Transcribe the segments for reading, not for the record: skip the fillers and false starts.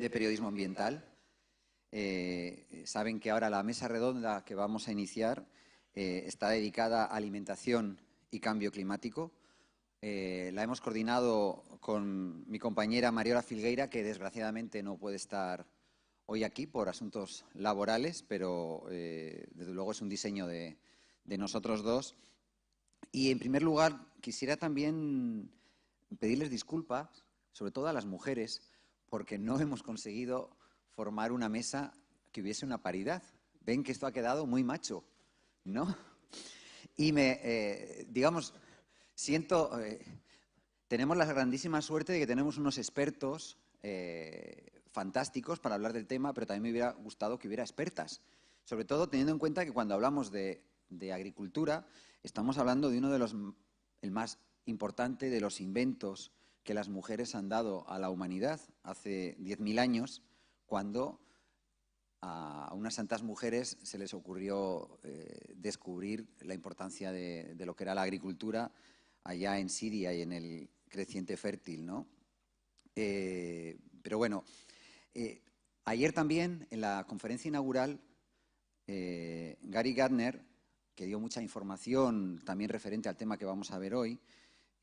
de periodismo ambiental. Saben que ahora la mesa redonda que vamos a iniciar está dedicada a alimentación y cambio climático. La hemos coordinado con mi compañera Mariola Filgueira, que desgraciadamente no puede estar hoy aquí por asuntos laborales, pero desde luego es un diseño de nosotros dos. Y en primer lugar quisiera también pedirles disculpas, sobre todo a las mujeres, porque no hemos conseguido formar una mesa que hubiese una paridad. Ven que esto ha quedado muy macho, ¿no? Y digamos, siento, tenemos la grandísima suerte de que tenemos unos expertos fantásticos para hablar del tema, pero también me hubiera gustado que hubiera expertas, sobre todo teniendo en cuenta que cuando hablamos de agricultura estamos hablando de uno de el más importante de los inventos que las mujeres han dado a la humanidad hace 10.000 años, cuando a unas santas mujeres se les ocurrió descubrir la importancia de lo que era la agricultura allá en Siria y en el creciente fértil, ¿no? Pero bueno, ayer también en la conferencia inaugural, Gary Gardner, que dio mucha información también referente al tema que vamos a ver hoy,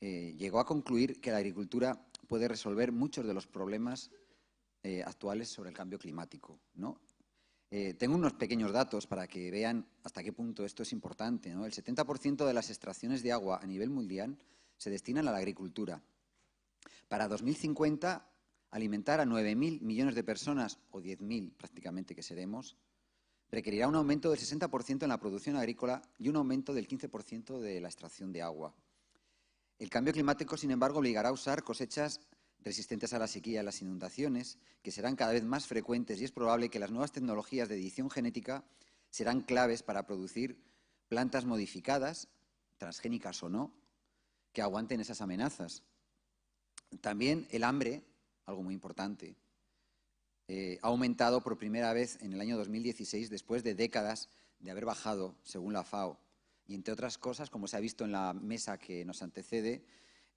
llegó a concluir que la agricultura puede resolver muchos de los problemas actuales sobre el cambio climático, ¿no? Tengo unos pequeños datos para que vean hasta qué punto esto es importante, ¿no? El 70% de las extracciones de agua a nivel mundial se destinan a la agricultura. Para 2050, alimentar a 9.000 millones de personas, o 10.000 prácticamente que seremos, requerirá un aumento del 60% en la producción agrícola y un aumento del 15% de la extracción de agua. El cambio climático, sin embargo, obligará a usar cosechas resistentes a la sequía y a las inundaciones, que serán cada vez más frecuentes, y es probable que las nuevas tecnologías de edición genética serán claves para producir plantas modificadas, transgénicas o no, que aguanten esas amenazas. También el hambre, algo muy importante, ha aumentado por primera vez en el año 2016, después de décadas de haber bajado, según la FAO. Y entre otras cosas, como se ha visto en la mesa que nos antecede,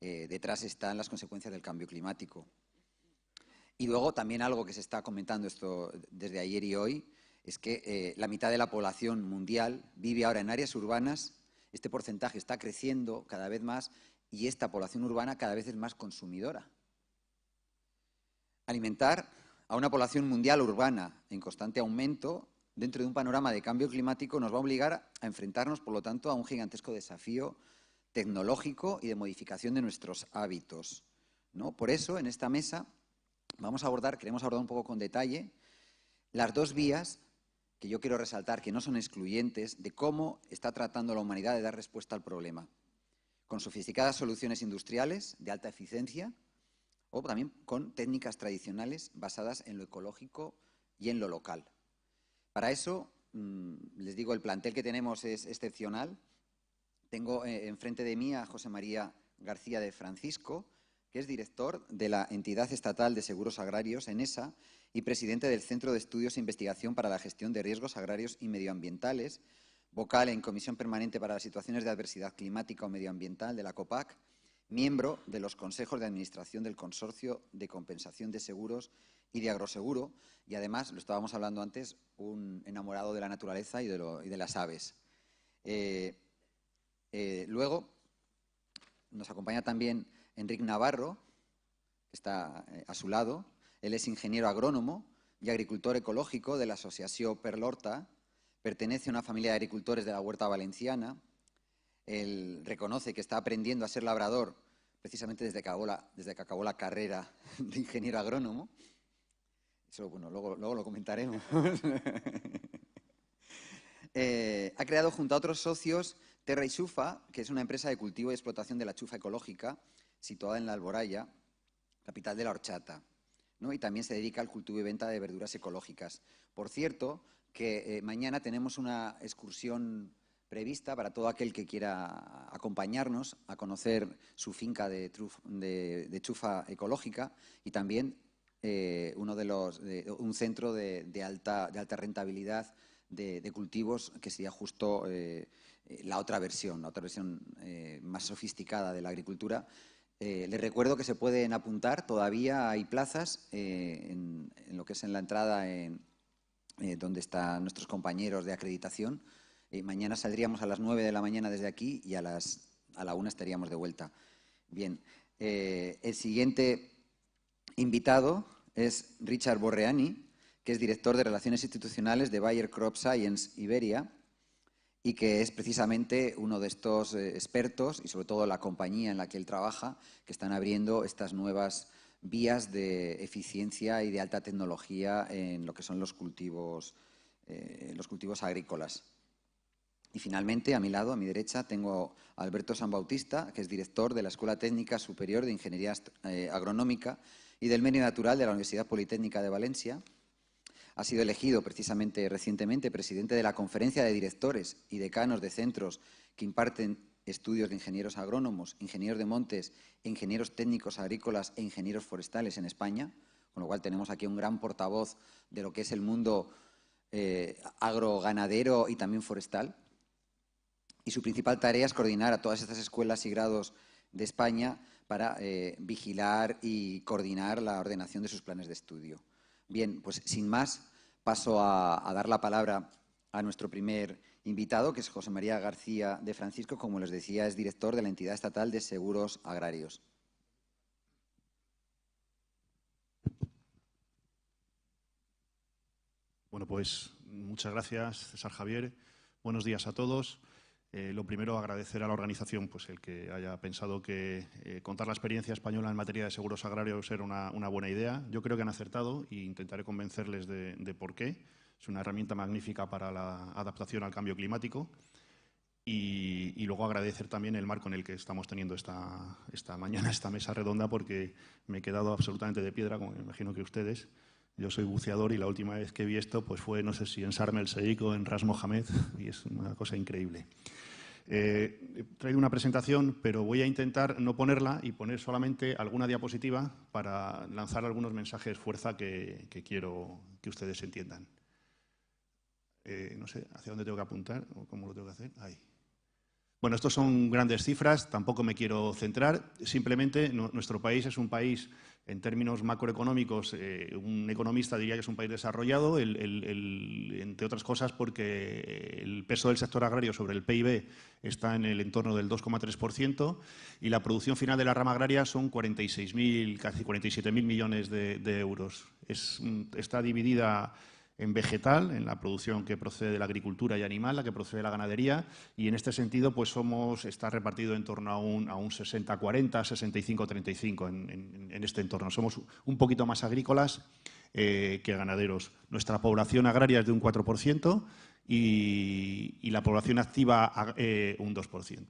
detrás están las consecuencias del cambio climático. Y luego también algo que se está comentando esto desde ayer y hoy, es que la mitad de la población mundial vive ahora en áreas urbanas. Este porcentaje está creciendo cada vez más y esta población urbana cada vez es más consumidora. Alimentar a una población mundial urbana en constante aumento dentro de un panorama de cambio climático nos va a obligar a enfrentarnos, por lo tanto, a un gigantesco desafío tecnológico y de modificación de nuestros hábitos, ¿no? Por eso, en esta mesa queremos abordar un poco con detalle las dos vías que yo quiero resaltar, que no son excluyentes, de cómo está tratando la humanidad de dar respuesta al problema, con sofisticadas soluciones industriales de alta eficiencia o también con técnicas tradicionales basadas en lo ecológico y en lo local. Para eso, les digo, el plantel que tenemos es excepcional. Tengo enfrente de mí a José María García de Francisco, que es director de la Entidad Estatal de Seguros Agrarios, ENESA, y presidente del Centro de Estudios e Investigación para la Gestión de Riesgos Agrarios y Medioambientales, vocal en Comisión Permanente para las Situaciones de Adversidad Climática o Medioambiental de la COPAC, miembro de los consejos de administración del Consorcio de Compensación de Seguros y de Agroseguro, y además, lo estábamos hablando antes, un enamorado de la naturaleza y de las aves. Luego nos acompaña también Enric Navarro, que está a su lado. Él es ingeniero agrónomo y agricultor ecológico de la Asociación Perlhorta. Pertenece a una familia de agricultores de la Huerta Valenciana. Él reconoce que está aprendiendo a ser labrador precisamente desde que acabó la carrera de ingeniero agrónomo. Eso, bueno, luego lo comentaremos. Ha creado junto a otros socios Terra y Chufa, que es una empresa de cultivo y explotación de la chufa ecológica situada en la Alboraya, capital de la horchata, ¿no? Y también se dedica al cultivo y venta de verduras ecológicas. Por cierto, que mañana tenemos una excursión prevista para todo aquel que quiera acompañarnos a conocer su finca de chufa ecológica y también un centro de alta rentabilidad de cultivos, que sería justo la otra versión más sofisticada de la agricultura, Les recuerdo que se pueden apuntar, todavía hay plazas en lo que es en la entrada donde están nuestros compañeros de acreditación. Mañana saldríamos a las 9 de la mañana desde aquí y a la 1 estaríamos de vuelta. Bien, el siguiente invitado es Richard Borreani, que es director de Relaciones Institucionales de Bayer Crop Science Iberia, y que es precisamente uno de estos expertos, y sobre todo la compañía en la que él trabaja, que están abriendo estas nuevas vías de eficiencia y de alta tecnología en lo que son los cultivos agrícolas. Y finalmente, a mi lado, a mi derecha, tengo a Alberto San Bautista, que es director de la Escuela Técnica Superior de Ingeniería Agronómica y del Medio Natural de la Universidad Politécnica de Valencia. Ha sido elegido precisamente recientemente presidente de la Conferencia de Directores y Decanos de Centros que imparten estudios de ingenieros agrónomos, ingenieros de montes, ingenieros técnicos agrícolas e ingenieros forestales en España, con lo cual tenemos aquí un gran portavoz de lo que es el mundo agroganadero y también forestal. Y su principal tarea es coordinar a todas estas escuelas y grados de España para vigilar y coordinar la ordenación de sus planes de estudio. Bien, pues sin más, paso a dar la palabra a nuestro primer invitado, que es José María García de Francisco. Como les decía, es director de la Entidad Estatal de Seguros Agrarios. Bueno, pues muchas gracias, César Javier. Buenos días a todos. Lo primero, agradecer a la organización pues, el que haya pensado que contar la experiencia española en materia de seguros agrarios era una buena idea. Yo creo que han acertado e intentaré convencerles de por qué. Es una herramienta magnífica para la adaptación al cambio climático. Y luego agradecer también el marco en el que estamos teniendo esta mañana, esta mesa redonda, porque me he quedado absolutamente de piedra, como me imagino que ustedes. Yo soy buceador y la última vez que vi esto pues fue, no sé si en Sharm el Sheikh o en Ras Mohammed, y es una cosa increíble. He traído una presentación, pero voy a intentar no ponerla y poner solamente alguna diapositiva para lanzar algunos mensajes fuerza que quiero que ustedes entiendan. No sé hacia dónde tengo que apuntar o cómo lo tengo que hacer. Ahí. Bueno, estos son grandes cifras, tampoco me quiero centrar. Simplemente nuestro país es un país, en términos macroeconómicos, un economista diría que es un país desarrollado, entre otras cosas porque el peso del sector agrario sobre el PIB está en el entorno del 2,3% y la producción final de la rama agraria son 46.000, casi 47.000 millones de euros. Está dividida en vegetal, en la producción que procede de la agricultura y animal, la que procede de la ganadería, y en este sentido pues está repartido en torno a un 60-40, 65-35 en este entorno. Somos un poquito más agrícolas que ganaderos. Nuestra población agraria es de un 4% y la población activa un 2%.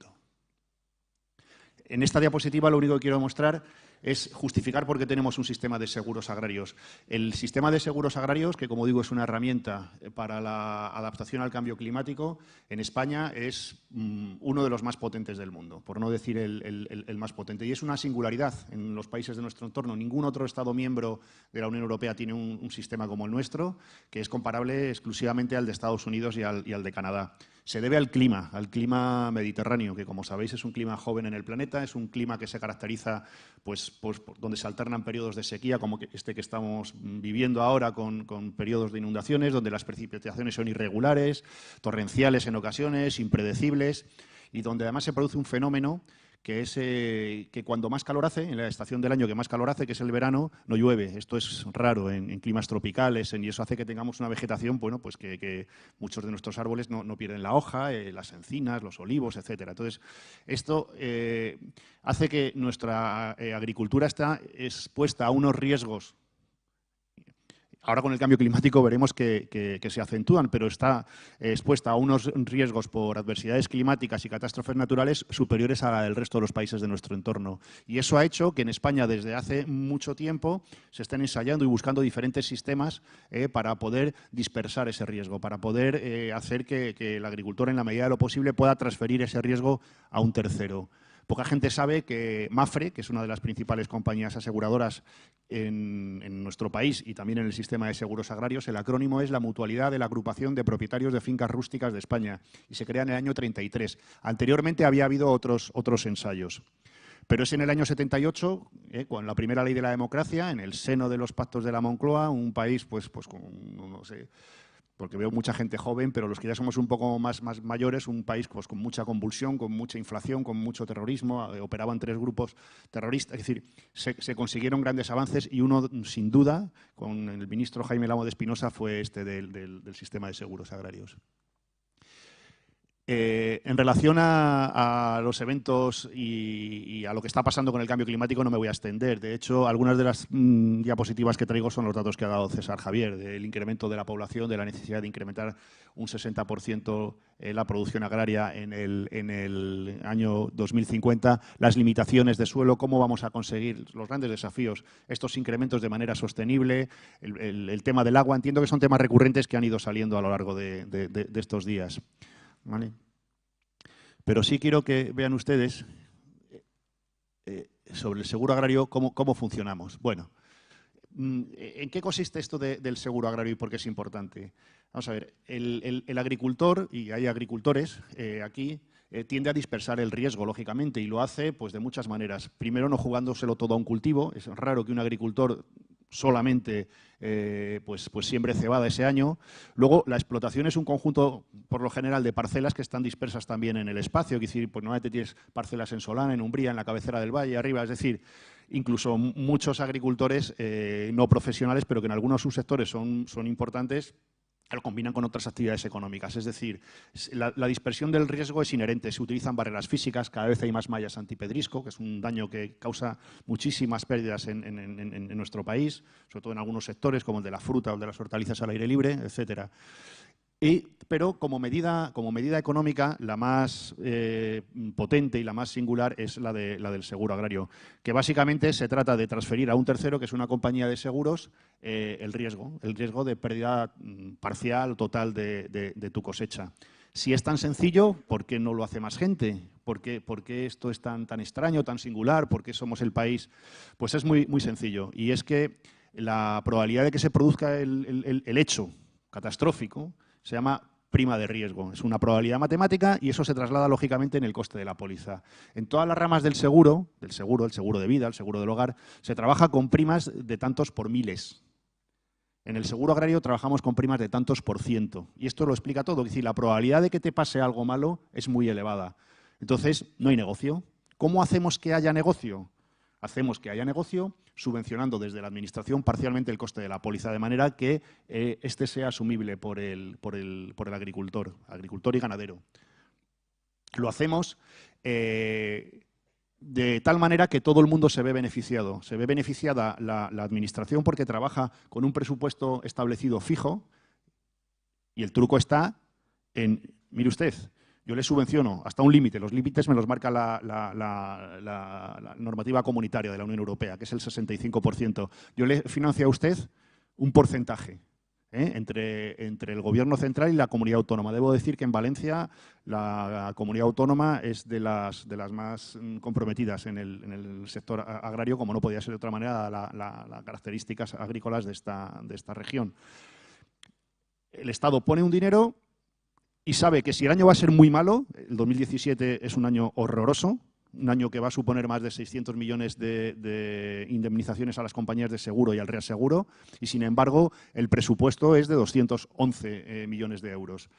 En esta diapositiva lo único que quiero mostrar es justificar por qué tenemos un sistema de seguros agrarios. El sistema de seguros agrarios, que como digo es una herramienta para la adaptación al cambio climático, en España es uno de los más potentes del mundo, por no decir el más potente. Y es una singularidad en los países de nuestro entorno. Ningún otro Estado miembro de la Unión Europea tiene un sistema como el nuestro, que es comparable exclusivamente al de Estados Unidos y al de Canadá. Se debe al clima mediterráneo, que como sabéis es un clima joven en el planeta, es un clima que se caracteriza pues donde se alternan periodos de sequía, como este que estamos viviendo ahora con periodos de inundaciones, donde las precipitaciones son irregulares, torrenciales en ocasiones, impredecibles, y donde además se produce un fenómeno que es que cuando más calor hace, en la estación del año que más calor hace, que es el verano, no llueve. Esto es raro en climas tropicales y eso hace que tengamos una vegetación, bueno, pues que muchos de nuestros árboles no pierden la hoja, las encinas, los olivos, etcétera. Entonces, esto hace que nuestra agricultura está expuesta a unos riesgos. Ahora con el cambio climático veremos que se acentúan, pero está expuesta a unos riesgos por adversidades climáticas y catástrofes naturales superiores a la del resto de los países de nuestro entorno. Y eso ha hecho que en España desde hace mucho tiempo se estén ensayando y buscando diferentes sistemas para poder dispersar ese riesgo, para poder hacer que el agricultor en la medida de lo posible pueda transferir ese riesgo a un tercero. Poca gente sabe que Mapfre, que es una de las principales compañías aseguradoras en nuestro país y también en el sistema de seguros agrarios, el acrónimo es la Mutualidad de la Agrupación de Propietarios de Fincas Rústicas de España y se crea en el año 33. Anteriormente había habido otros ensayos. Pero es en el año 78, con la primera ley de la democracia, en el seno de los pactos de la Moncloa, un país, pues con, no sé, porque veo mucha gente joven, pero los que ya somos un poco más mayores, un país pues, con mucha convulsión, con mucha inflación, con mucho terrorismo, operaban 3 grupos terroristas, es decir, se consiguieron grandes avances y uno, sin duda, con el ministro Jaime Lamo de Espinosa, fue este del sistema de seguros agrarios. En relación a los eventos y a lo que está pasando con el cambio climático no me voy a extender. De hecho, algunas de las diapositivas que traigo son los datos que ha dado César Javier, del incremento de la población, de la necesidad de incrementar un 60% la producción agraria en el año 2050, las limitaciones de suelo, cómo vamos a conseguir los grandes desafíos, estos incrementos de manera sostenible, el tema del agua. Entiendo que son temas recurrentes que han ido saliendo a lo largo de estos días. ¿Vale? Pero sí quiero que vean ustedes sobre el seguro agrario cómo funcionamos. Bueno, ¿en qué consiste esto del seguro agrario y por qué es importante? Vamos a ver, el agricultor, y hay agricultores aquí, tiende a dispersar el riesgo, lógicamente, y lo hace pues, de muchas maneras. Primero, no jugándoselo todo a un cultivo. Es raro que un agricultor solamente pues siembre cebada ese año. Luego, la explotación es un conjunto, por lo general, de parcelas que están dispersas también en el espacio. Es decir, pues normalmente tienes parcelas en Solana, en Umbría, en la cabecera del valle, arriba. Es decir, incluso muchos agricultores no profesionales, pero que en algunos subsectores son importantes, lo combinan con otras actividades económicas. Es decir, la dispersión del riesgo es inherente. Se utilizan barreras físicas, cada vez hay más mallas antipedrisco, que es un daño que causa muchísimas pérdidas en nuestro país, sobre todo en algunos sectores, como el de la fruta o el de las hortalizas al aire libre, etcétera. Pero como medida económica, la más potente y la más singular es la del seguro agrario, que básicamente se trata de transferir a un tercero, que es una compañía de seguros, el riesgo de pérdida parcial o total de tu cosecha. Si es tan sencillo, ¿por qué no lo hace más gente? ¿Por qué esto es tan extraño, tan singular? ¿Por qué somos el país? Pues es muy sencillo, y es que la probabilidad de que se produzca el hecho catastrófico se llama prima de riesgo. Es una probabilidad matemática y eso se traslada lógicamente en el coste de la póliza. En todas las ramas del seguro, el seguro de vida, el seguro del hogar, se trabaja con primas de tantos por miles. En el seguro agrario trabajamos con primas de tantos por ciento. Y esto lo explica todo. Es decir, la probabilidad de que te pase algo malo es muy elevada. Entonces, no hay negocio. ¿Cómo hacemos que haya negocio? Hacemos que haya negocio subvencionando desde la Administración parcialmente el coste de la póliza, de manera que este sea asumible por el agricultor y ganadero. Lo hacemos de tal manera que todo el mundo se ve beneficiado. Se ve beneficiada la Administración porque trabaja con un presupuesto establecido fijo, y el truco está en, mire usted, yo le subvenciono hasta un límite. Los límites me los marca la normativa comunitaria de la Unión Europea, que es el 65%. Yo le financio a usted un porcentaje entre el Gobierno central y la comunidad autónoma. Debo decir que en Valencia la comunidad autónoma es de las más comprometidas en el sector agrario, como no podía ser de otra manera, las características agrícolas de esta región. El Estado pone un dinero y sabe que si el año va a ser muy malo, el 2017 es un año horroroso, un año que va a suponer más de 600 millones de indemnizaciones a las compañías de seguro y al reaseguro, y sin embargo el presupuesto es de 211 millones de euros.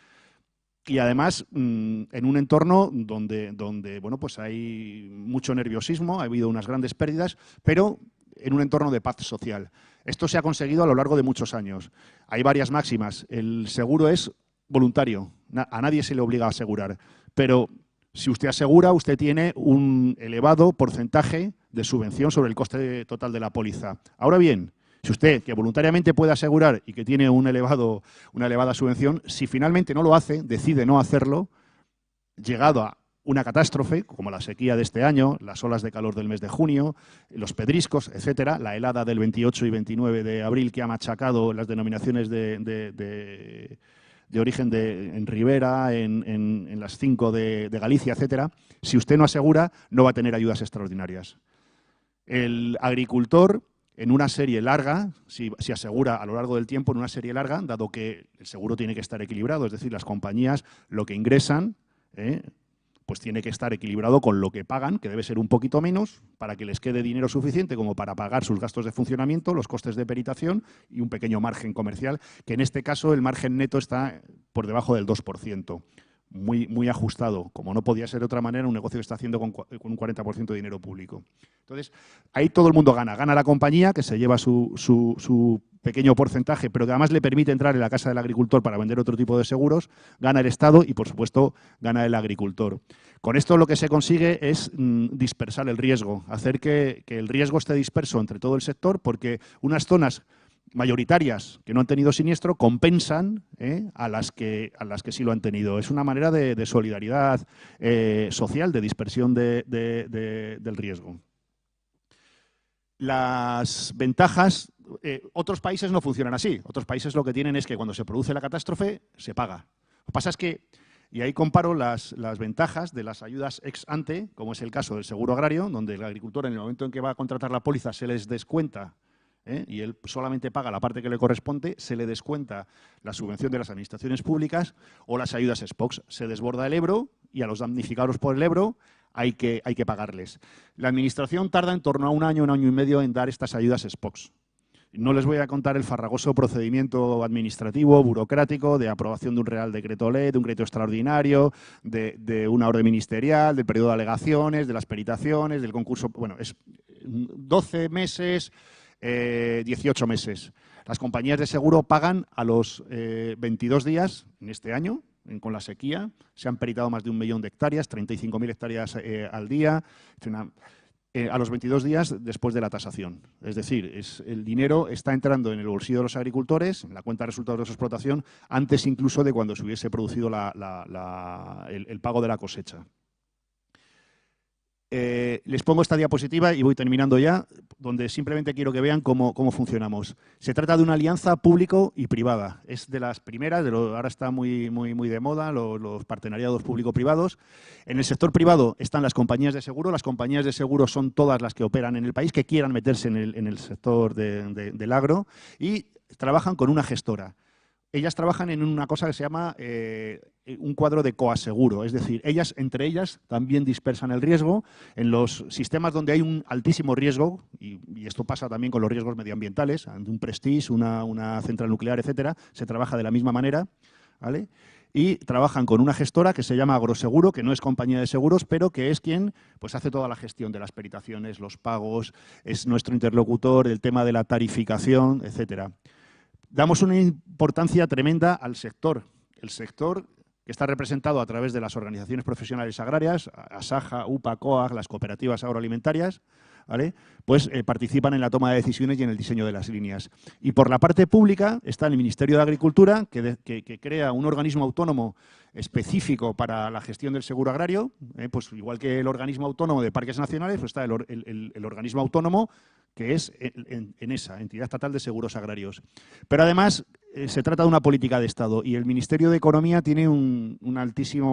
Y además en un entorno donde bueno, pues hay mucho nerviosismo, ha habido unas grandes pérdidas, pero en un entorno de paz social. Esto se ha conseguido a lo largo de muchos años. Hay varias máximas. El seguro es voluntario, a nadie se le obliga a asegurar, pero si usted asegura, usted tiene un elevado porcentaje de subvención sobre el coste total de la póliza. Ahora bien, si usted, que voluntariamente puede asegurar y que tiene una elevada subvención, si finalmente no lo hace, decide no hacerlo, llegado a una catástrofe, como la sequía de este año, las olas de calor del mes de junio, los pedriscos, etcétera, la helada del 28 y 29 de abril que ha machacado las denominaciones de origen en Ribera, en las 5 de Galicia, etcétera, si usted no asegura, no va a tener ayudas extraordinarias. El agricultor, en una serie larga, si asegura a lo largo del tiempo, en una serie larga, dado que el seguro tiene que estar equilibrado, es decir, las compañías lo que ingresan pues tiene que estar equilibrado con lo que pagan, que debe ser un poquito menos, para que les quede dinero suficiente como para pagar sus gastos de funcionamiento, los costes de peritación y un pequeño margen comercial, que en este caso el margen neto está por debajo del 2%. Muy ajustado, como no podía ser de otra manera, un negocio que está haciendo con un 40% de dinero público. Entonces, ahí todo el mundo gana. Gana la compañía, que se lleva su pequeño porcentaje, pero que además le permite entrar en la casa del agricultor para vender otro tipo de seguros, gana el Estado y, por supuesto, gana el agricultor. Con esto lo que se consigue es dispersar el riesgo, hacer que el riesgo esté disperso entre todo el sector, porque unas zonas mayoritarias que no han tenido siniestro compensan a las que sí lo han tenido. Es una manera de solidaridad social, de dispersión del riesgo. Las ventajas, otros países no funcionan así. Otros países lo que tienen es que cuando se produce la catástrofe se paga. Lo que pasa es que, y ahí comparo las ventajas de las ayudas ex ante, como es el caso del seguro agrario, donde el agricultor en el momento en que va a contratar la póliza se les descuenta y él solamente paga la parte que le corresponde, se le descuenta la subvención de las administraciones públicas, o las ayudas SPOX. Se desborda el Ebro y a los damnificados por el Ebro hay que pagarles. La Administración tarda en torno a un año y medio en dar estas ayudas SPOX. No les voy a contar el farragoso procedimiento administrativo, burocrático, de aprobación de un Real Decreto Ley, de un crédito extraordinario, de una orden ministerial, del periodo de alegaciones, de las peritaciones, del concurso. Bueno, es 12 meses, 18 meses. Las compañías de seguro pagan a los 22 días en este año, con la sequía. Se han peritado más de 1 millón de hectáreas, 35.000 hectáreas al día. A los 22 días después de la tasación. Es decir, el dinero está entrando en el bolsillo de los agricultores, en la cuenta de resultados de su explotación, antes incluso de cuando se hubiese producido el pago de la cosecha. Les pongo esta diapositiva y voy terminando ya, donde simplemente quiero que vean cómo funcionamos. Se trata de una alianza público y privada. Es de las primeras, ahora está muy de moda, los partenariados público-privados. En el sector privado están las compañías de seguro. Las compañías de seguro son todas las que operan en el país, que quieran meterse en el sector del agro, y trabajan con una gestora. Ellas trabajan en una cosa que se llama un cuadro de coaseguro, es decir, entre ellas también dispersan el riesgo. En los sistemas donde hay un altísimo riesgo, y esto pasa también con los riesgos medioambientales, un Prestige, una central nuclear, etcétera, se trabaja de la misma manera, ¿vale? Y trabajan con una gestora que se llama Agroseguro, que no es compañía de seguros, pero que es quien pues, hace toda la gestión de las peritaciones, los pagos, es nuestro interlocutor, el tema de la tarificación, etcétera. Damos una importancia tremenda al sector. El sector que está representado a través de las organizaciones profesionales agrarias, ASAJA, UPA, COAG, las cooperativas agroalimentarias, ¿vale? Pues participan en la toma de decisiones y en el diseño de las líneas. Y por la parte pública está el Ministerio de Agricultura, que crea un organismo autónomo específico para la gestión del seguro agrario, pues igual que el organismo autónomo de parques nacionales, pues está el organismo autónomo que es en esa entidad estatal de seguros agrarios. Pero además se trata de una política de Estado y el Ministerio de Economía tiene una altísima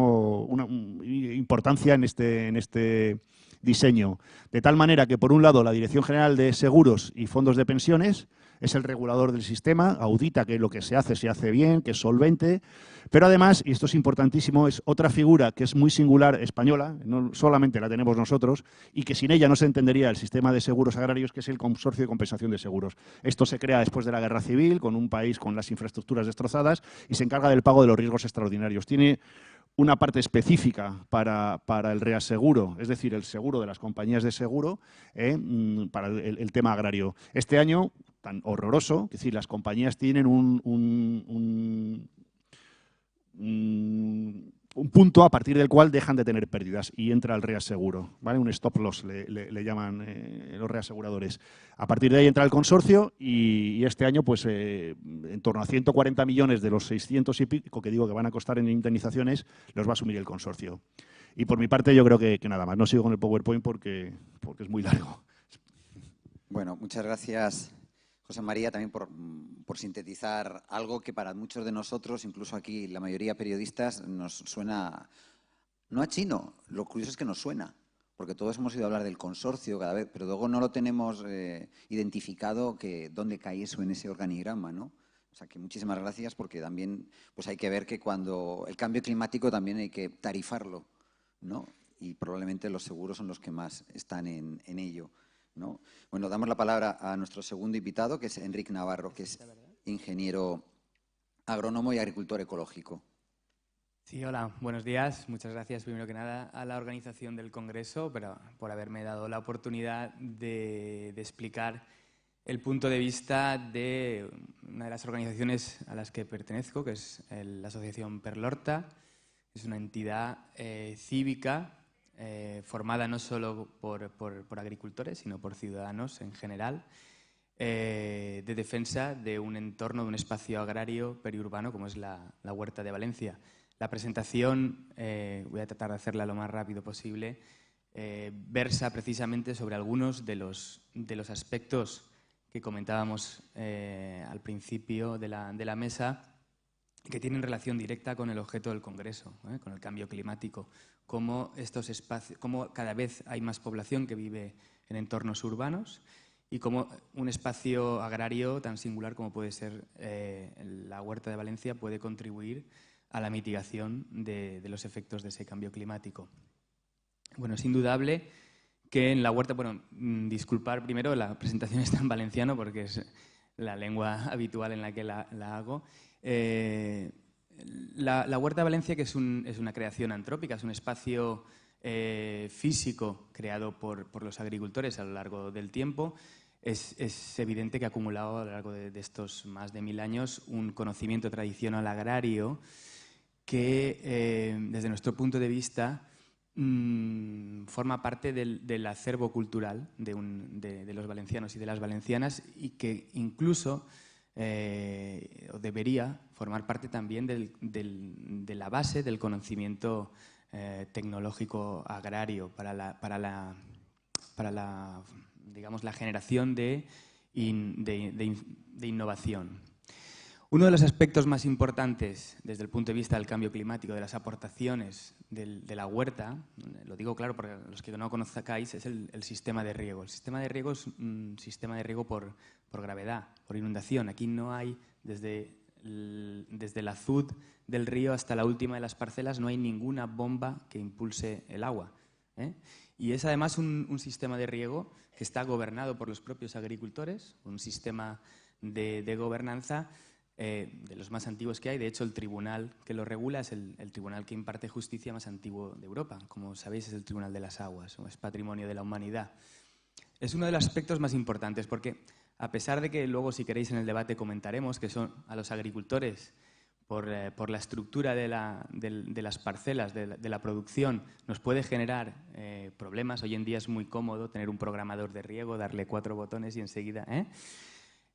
importancia en este diseño, de tal manera que, por un lado, la Dirección General de Seguros y Fondos de Pensiones es el regulador del sistema, audita que lo que se hace bien, que es solvente, pero además, y esto es importantísimo, es otra figura que es muy singular española, no solamente la tenemos nosotros, y que sin ella no se entendería el sistema de seguros agrarios, que es el Consorcio de Compensación de Seguros. Esto se crea después de la Guerra Civil, con un país con las infraestructuras destrozadas, y se encarga del pago de los riesgos extraordinarios. Tiene una parte específica para el reaseguro, es decir, el seguro de las compañías de seguro, para el tema agrario. Este año, tan horroroso, es decir, las compañías tienen un punto a partir del cual dejan de tener pérdidas y entra el reaseguro, ¿vale? Un stop loss le llaman los reaseguradores. A partir de ahí entra el consorcio y este año pues en torno a 140 millones de los 600 y pico que digo que van a costar en indemnizaciones los va a asumir el consorcio. Y por mi parte yo creo que nada más. No sigo con el PowerPoint porque es muy largo. Bueno, muchas gracias, José María, también por sintetizar algo que para muchos de nosotros, incluso aquí la mayoría periodistas, nos suena, no a chino, lo curioso es que nos suena, porque todos hemos oído hablar del consorcio cada vez, pero luego no lo tenemos identificado dónde cae eso en ese organigrama, ¿no? O sea que muchísimas gracias porque también pues hay que ver que cuando el cambio climático también hay que tarifarlo ¿no? Y probablemente los seguros son los que más están en ello, ¿no? Bueno, damos la palabra a nuestro segundo invitado, que es Enric Navarro, que es ingeniero agrónomo y agricultor ecológico. Sí, hola, buenos días. Muchas gracias, primero que nada, a la organización del Congreso por haberme dado la oportunidad de explicar el punto de vista de una de las organizaciones a las que pertenezco, que es la Asociación Perlhorta. Es una entidad cívica formada no solo por agricultores, sino por ciudadanos en general, de defensa de un entorno, de un espacio agrario periurbano como es la Huerta de Valencia. La presentación, voy a tratar de hacerla lo más rápido posible, versa precisamente sobre algunos de los aspectos que comentábamos al principio de la mesa, que tienen relación directa con el objeto del Congreso, con el cambio climático, cómo cada vez hay más población que vive en entornos urbanos y cómo un espacio agrario tan singular como puede ser la Huerta de Valencia puede contribuir a la mitigación de los efectos de ese cambio climático. Bueno, es indudable que en la huerta, disculpar primero, la presentación está en valenciano porque es la lengua habitual en la que la hago. La Huerta de Valencia, que es una creación antrópica, es un espacio físico creado por los agricultores a lo largo del tiempo. Es evidente que ha acumulado a lo largo de estos más de 1000 años un conocimiento tradicional agrario que, desde nuestro punto de vista, forma parte del acervo cultural de los valencianos y de las valencianas y que incluso debería formar parte también de la base del conocimiento tecnológico agrario para la generación de innovación. Uno de los aspectos más importantes desde el punto de vista del cambio climático, de las aportaciones de la huerta, lo digo claro porque los que no conozcáis, es el sistema de riego. El sistema de riego es un sistema de riego por gravedad, por inundación. Aquí no hay, desde el azud del río hasta la última de las parcelas, no hay ninguna bomba que impulse el agua, Y es además un sistema de riego que está gobernado por los propios agricultores, un sistema de gobernanza de los más antiguos que hay. De hecho, el tribunal que lo regula es el tribunal que imparte justicia más antiguo de Europa. Como sabéis, es el Tribunal de las Aguas, es patrimonio de la humanidad. Es uno de los aspectos más importantes porque, a pesar de que luego, si queréis, en el debate comentaremos que son a los agricultores, por la estructura de las parcelas, de la producción, nos puede generar problemas. Hoy en día es muy cómodo tener un programador de riego, darle 4 botones y enseguida...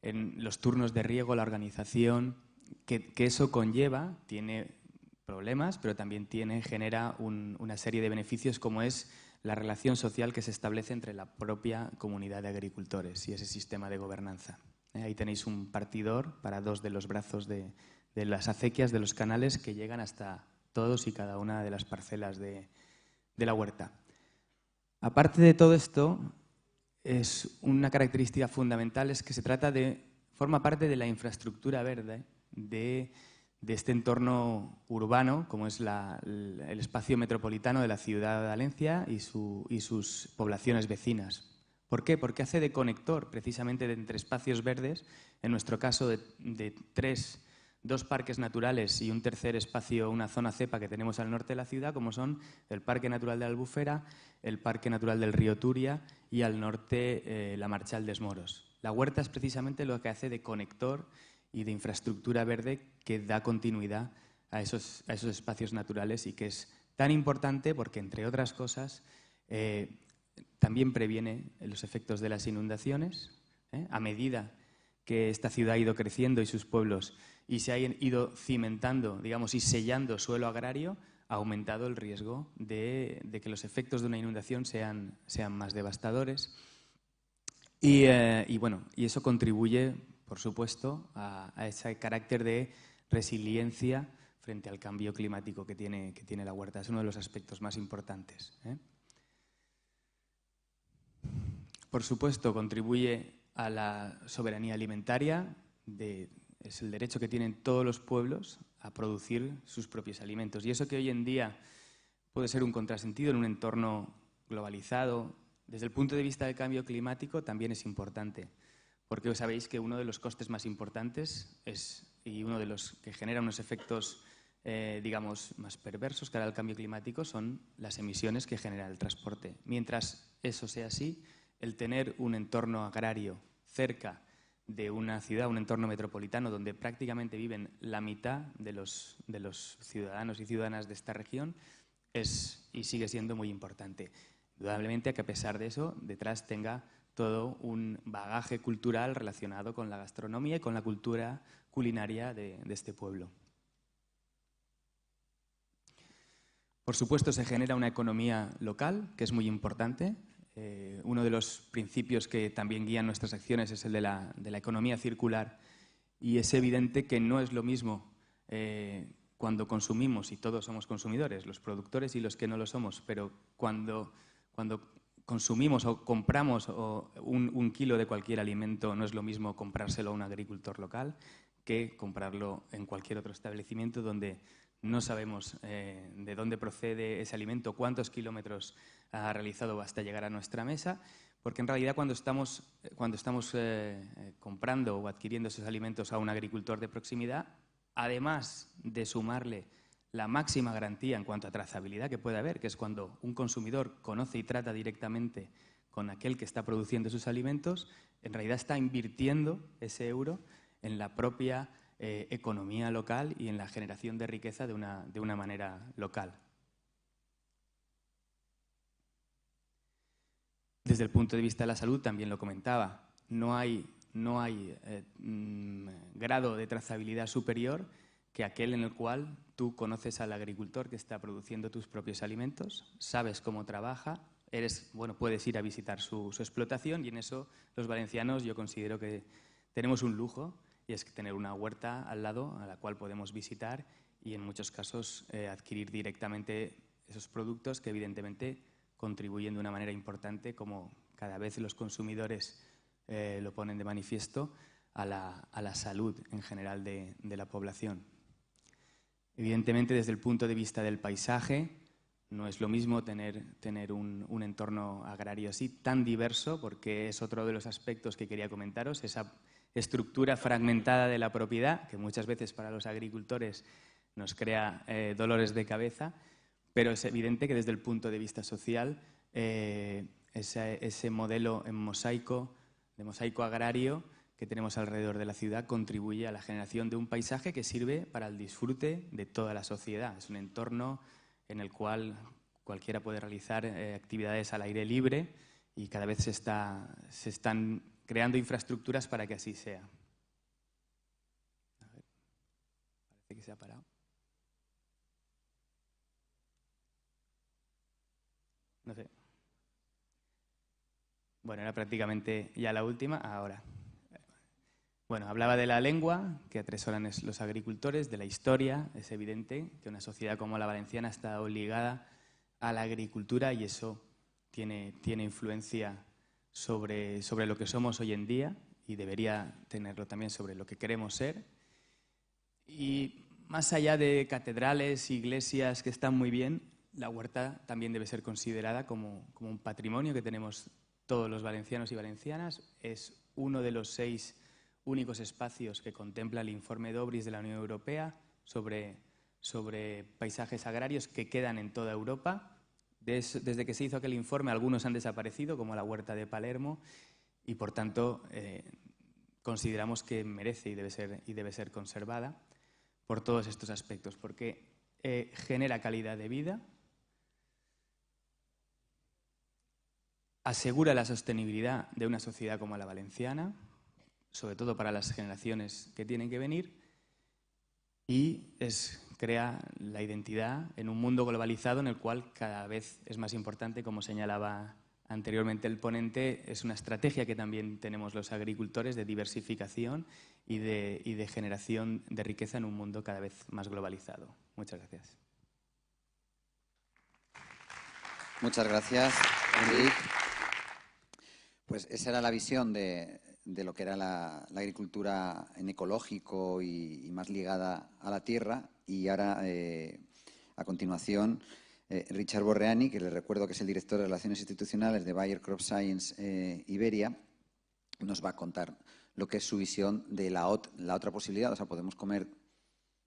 En los turnos de riego, la organización que eso conlleva, tiene problemas, pero también genera una serie de beneficios, como es la relación social que se establece entre la propia comunidad de agricultores y ese sistema de gobernanza. Ahí tenéis un partidor para 2 de los brazos de las acequias, de los canales que llegan hasta todos y cada una de las parcelas de la huerta. Aparte de todo esto, es una característica fundamental, es que forma parte de la infraestructura verde de este entorno urbano, como es el espacio metropolitano de la ciudad de Valencia y sus poblaciones vecinas. ¿Por qué? Porque hace de conector precisamente entre espacios verdes, en nuestro caso de 2 parques naturales y un tercer espacio, una zona cepa que tenemos al norte de la ciudad, como son el Parque Natural de la Albufera, el Parque Natural del Río Turia y al norte la Marchal des Moros. La huerta es precisamente lo que hace de conector y de infraestructura verde que da continuidad a esos espacios naturales y que es tan importante porque, entre otras cosas, también previene los efectos de las inundaciones. A medida que esta ciudad ha ido creciendo y sus pueblos y se ha ido cimentando, digamos, y sellando suelo agrario, ha aumentado el riesgo de que los efectos de una inundación sean más devastadores. Y eso contribuye, por supuesto, a ese carácter de resiliencia frente al cambio climático que tiene la huerta. Es uno de los aspectos más importantes. Por supuesto, contribuye a la soberanía alimentaria. Es el derecho que tienen todos los pueblos a producir sus propios alimentos. Y eso que hoy en día puede ser un contrasentido en un entorno globalizado. Desde el punto de vista del cambio climático también es importante, porque sabéis que uno de los costes más importantes y uno de los que genera unos efectos, digamos, más perversos cara al cambio climático son las emisiones que genera el transporte. Mientras eso sea así, el tener un entorno agrario cerca de una ciudad, un entorno metropolitano donde prácticamente viven la mitad de los ciudadanos y ciudadanas de esta región es y sigue siendo muy importante. Indudablemente que a pesar de eso, detrás tenga todo un bagaje cultural relacionado con la gastronomía y con la cultura culinaria de este pueblo. Por supuesto, se genera una economía local, que es muy importante. Uno de los principios que también guían nuestras acciones es el de la economía circular, y es evidente que no es lo mismo cuando consumimos, y todos somos consumidores, los productores y los que no lo somos, pero cuando consumimos o compramos un kilo de cualquier alimento, no es lo mismo comprárselo a un agricultor local que comprarlo en cualquier otro establecimiento donde no sabemos de dónde procede ese alimento, cuántos kilómetros ha realizado hasta llegar a nuestra mesa, porque en realidad cuando estamos comprando o adquiriendo esos alimentos a un agricultor de proximidad, además de sumarle la máxima garantía en cuanto a trazabilidad que puede haber, que es cuando un consumidor conoce y trata directamente con aquel que está produciendo sus alimentos, en realidad está invirtiendo ese euro en la propia economía local y en la generación de riqueza de una manera local. Desde el punto de vista de la salud, también lo comentaba, no hay grado de trazabilidad superior que aquel en el cual tú conoces al agricultor que está produciendo tus propios alimentos, sabes cómo trabaja, puedes ir a visitar su explotación, y en eso los valencianos yo considero que tenemos un lujo, y es tener una huerta al lado a la cual podemos visitar y en muchos casos adquirir directamente esos productos que evidentemente contribuyen de una manera importante, como cada vez los consumidores lo ponen de manifiesto, a la salud en general de la población. Evidentemente, desde el punto de vista del paisaje, no es lo mismo tener un entorno agrario así, tan diverso, porque es otro de los aspectos que quería comentaros, esa estructura fragmentada de la propiedad, que muchas veces para los agricultores nos crea dolores de cabeza, pero es evidente que desde el punto de vista social, ese modelo de mosaico agrario que tenemos alrededor de la ciudad contribuye a la generación de un paisaje que sirve para el disfrute de toda la sociedad. Es un entorno en el cual cualquiera puede realizar actividades al aire libre, y cada vez se están creando infraestructuras para que así sea. A ver, parece que se ha parado. No sé. Bueno, era prácticamente ya la última, ahora. Bueno, hablaba de la lengua, que atesoran los agricultores, de la historia. Es evidente que una sociedad como la valenciana está obligada a la agricultura, y eso tiene influencia sobre lo que somos hoy en día, y debería tenerlo también sobre lo que queremos ser. Y más allá de catedrales, iglesias que están muy bien, la huerta también debe ser considerada como un patrimonio que tenemos todos los valencianos y valencianas. Es uno de los 6 únicos espacios que contempla el informe Dobris de la Unión Europea sobre paisajes agrarios que quedan en toda Europa. Desde que se hizo aquel informe, algunos han desaparecido, como la huerta de Palermo, y por tanto consideramos que merece y debe ser conservada por todos estos aspectos, porque genera calidad de vida, asegura la sostenibilidad de una sociedad como la valenciana, sobre todo para las generaciones que tienen que venir, y crea la identidad en un mundo globalizado en el cual cada vez es más importante, como señalaba anteriormente el ponente, es una estrategia que también tenemos los agricultores de diversificación y de generación de riqueza en un mundo cada vez más globalizado. Muchas gracias. Muchas gracias, Enric. Pues esa era la visión de lo que era la agricultura en ecológico y más ligada a la tierra. Y ahora, a continuación, Richard Borreani, que les recuerdo que es el director de Relaciones Institucionales de Bayer Crop Science Iberia, nos va a contar lo que es su visión de la otra posibilidad. O sea, podemos comer,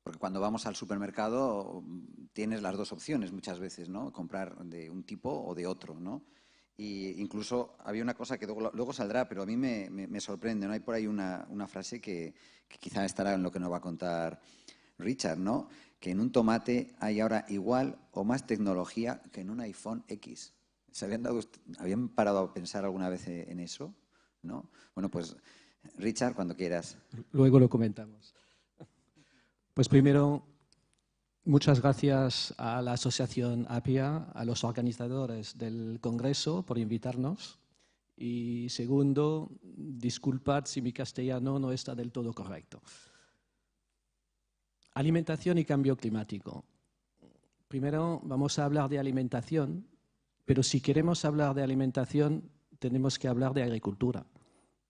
porque cuando vamos al supermercado tienes las dos opciones muchas veces, ¿no? Comprar de un tipo o de otro, ¿no? Y incluso había una cosa que luego saldrá, pero a mí me sorprende, ¿no? Hay por ahí una frase que quizá estará en lo que nos va a contar Richard, ¿no? Que en un tomate hay ahora igual o más tecnología que en un iPhone X. ¿Habían parado a pensar alguna vez en eso? ¿No? Bueno, pues Richard, cuando quieras. Luego lo comentamos. Pues primero, muchas gracias a la Asociación APIA, a los organizadores del Congreso por invitarnos. Y segundo, disculpad si mi castellano no está del todo correcto. Alimentación y cambio climático. Primero vamos a hablar de alimentación, pero si queremos hablar de alimentación tenemos que hablar de agricultura,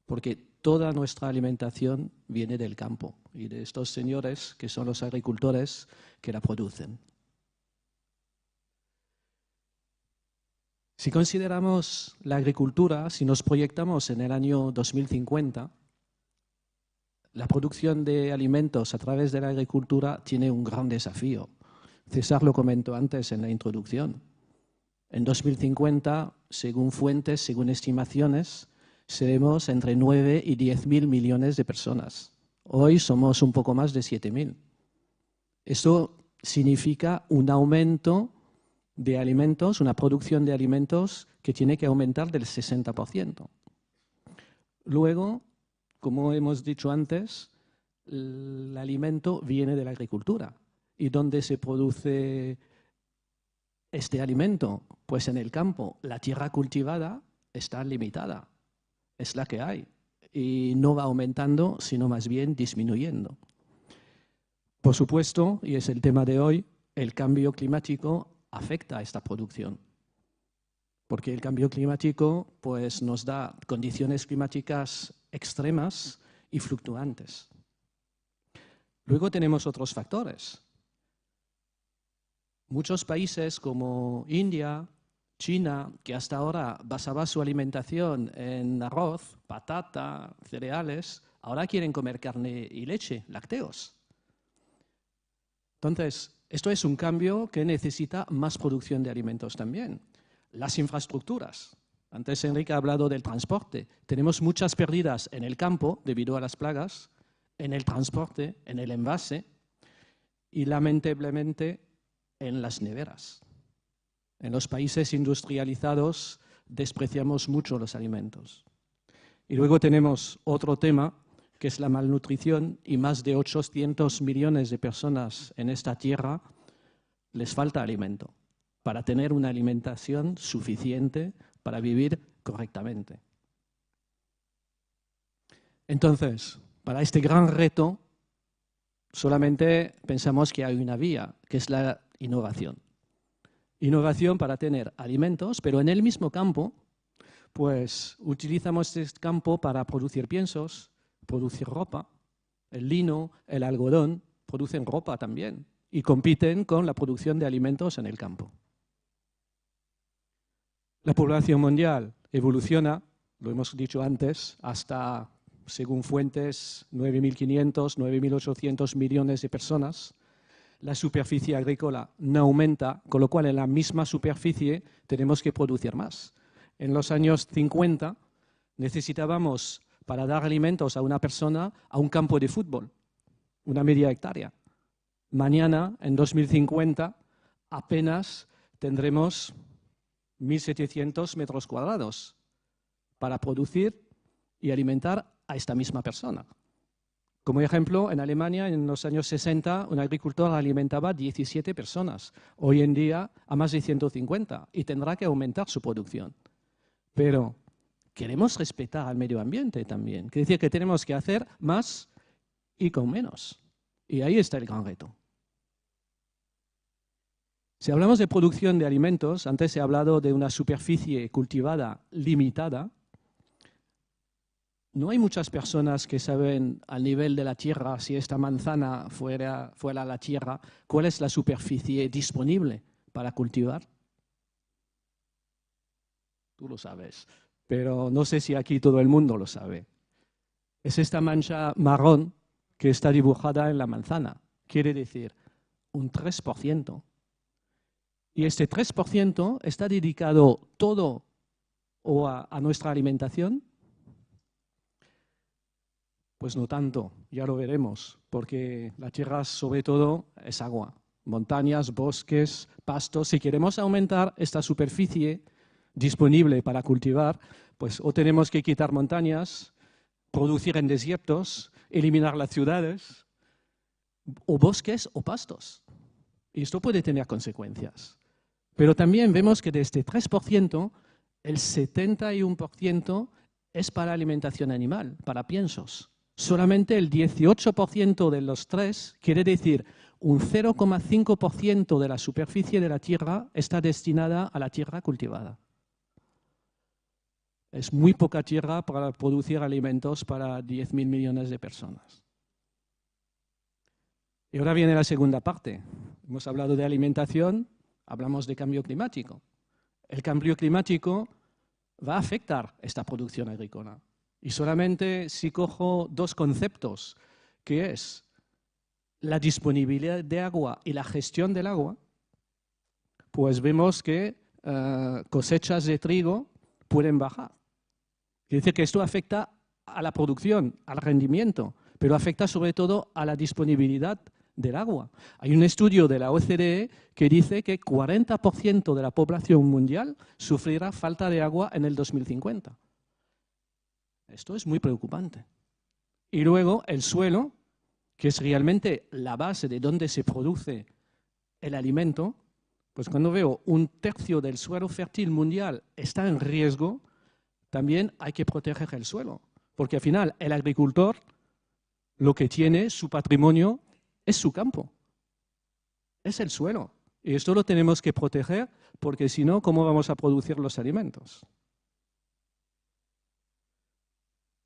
porque toda nuestra alimentación viene del campo y de estos señores que son los agricultores que la producen. Si consideramos la agricultura, si nos proyectamos en el año 2050, la producción de alimentos a través de la agricultura tiene un gran desafío. César lo comentó antes en la introducción. En 2050, según fuentes, según estimaciones, seremos entre 9 y 10.000 millones de personas. Hoy somos un poco más de 7.000. Esto significa un aumento de alimentos, una producción de alimentos que tiene que aumentar del 60%. Luego, como hemos dicho antes, el alimento viene de la agricultura. ¿Y dónde se produce este alimento? Pues en el campo. La tierra cultivada está limitada, es la que hay. Y no va aumentando, sino más bien disminuyendo. Por supuesto, y es el tema de hoy, el cambio climático afecta a esta producción. Porque el cambio climático pues, nos da condiciones climáticas extremas y fluctuantes. Luego tenemos otros factores. Muchos países como India, China, que hasta ahora basaba su alimentación en arroz, patata, cereales, ahora quieren comer carne y leche, lácteos. Entonces, esto es un cambio que necesita más producción de alimentos también. Las infraestructuras. Antes Enrique ha hablado del transporte. Tenemos muchas pérdidas en el campo debido a las plagas, en el transporte, en el envase y lamentablemente en las neveras. En los países industrializados despreciamos mucho los alimentos. Y luego tenemos otro tema que es la malnutrición y más de 800 millones de personas en esta tierra les falta alimento para tener una alimentación suficiente para vivir correctamente. Entonces, para este gran reto, solamente pensamos que hay una vía, que es la innovación. Innovación para tener alimentos, pero en el mismo campo, pues utilizamos este campo para producir piensos, producir ropa. El lino, el algodón producen ropa también y compiten con la producción de alimentos en el campo. La población mundial evoluciona, lo hemos dicho antes, hasta, según fuentes, 9.500, 9.800 millones de personas. La superficie agrícola no aumenta, con lo cual en la misma superficie tenemos que producir más. En los años 50 necesitábamos, para dar alimentos a una persona, a un campo de fútbol, una media hectárea. Mañana, en 2050, apenas tendremos 1.700 metros cuadrados para producir y alimentar a esta misma persona. Como ejemplo, en Alemania, en los años 60, un agricultor alimentaba 17 personas. Hoy en día, a más de 150, y tendrá que aumentar su producción. Pero queremos respetar al medio ambiente también. Quiere decir que tenemos que hacer más y con menos. Y ahí está el gran reto. Si hablamos de producción de alimentos, antes he hablado de una superficie cultivada limitada. No hay muchas personas que saben al nivel de la tierra, si esta manzana fuera la tierra, cuál es la superficie disponible para cultivar? Tú lo sabes, pero no sé si aquí todo el mundo lo sabe. Es esta mancha marrón que está dibujada en la manzana. Quiere decir un 3%. Y este 3% está dedicado todo a nuestra alimentación. Pues no tanto, ya lo veremos, porque la tierra sobre todo es agua. Montañas, bosques, pastos. Si queremos aumentar esta superficie disponible para cultivar, pues o tenemos que quitar montañas, producir en desiertos, eliminar las ciudades, o bosques o pastos. Y esto puede tener consecuencias. Pero también vemos que de este 3%, el 71% es para alimentación animal, para piensos. Solamente el 18% de los 3, quiere decir un 0,5% de la superficie de la tierra está destinada a la tierra cultivada. Es muy poca tierra para producir alimentos para 10.000 millones de personas. Y ahora viene la segunda parte. Hemos hablado de alimentación, hablamos de cambio climático. El cambio climático va a afectar esta producción agrícola. Y solamente si cojo dos conceptos, que es la disponibilidad de agua y la gestión del agua, pues vemos que cosechas de trigo pueden bajar. Quiere decir que esto afecta a la producción, al rendimiento, pero afecta sobre todo a la disponibilidad del agua. Hay un estudio de la OCDE que dice que 40% de la población mundial sufrirá falta de agua en el 2050. Esto es muy preocupante. Y luego el suelo, que es realmente la base de donde se produce el alimento, pues cuando veo un tercio del suelo fértil mundial está en riesgo, también hay que proteger el suelo. Porque al final el agricultor lo que tiene, su patrimonio, es su campo, es el suelo. Y esto lo tenemos que proteger porque si no, ¿cómo vamos a producir los alimentos?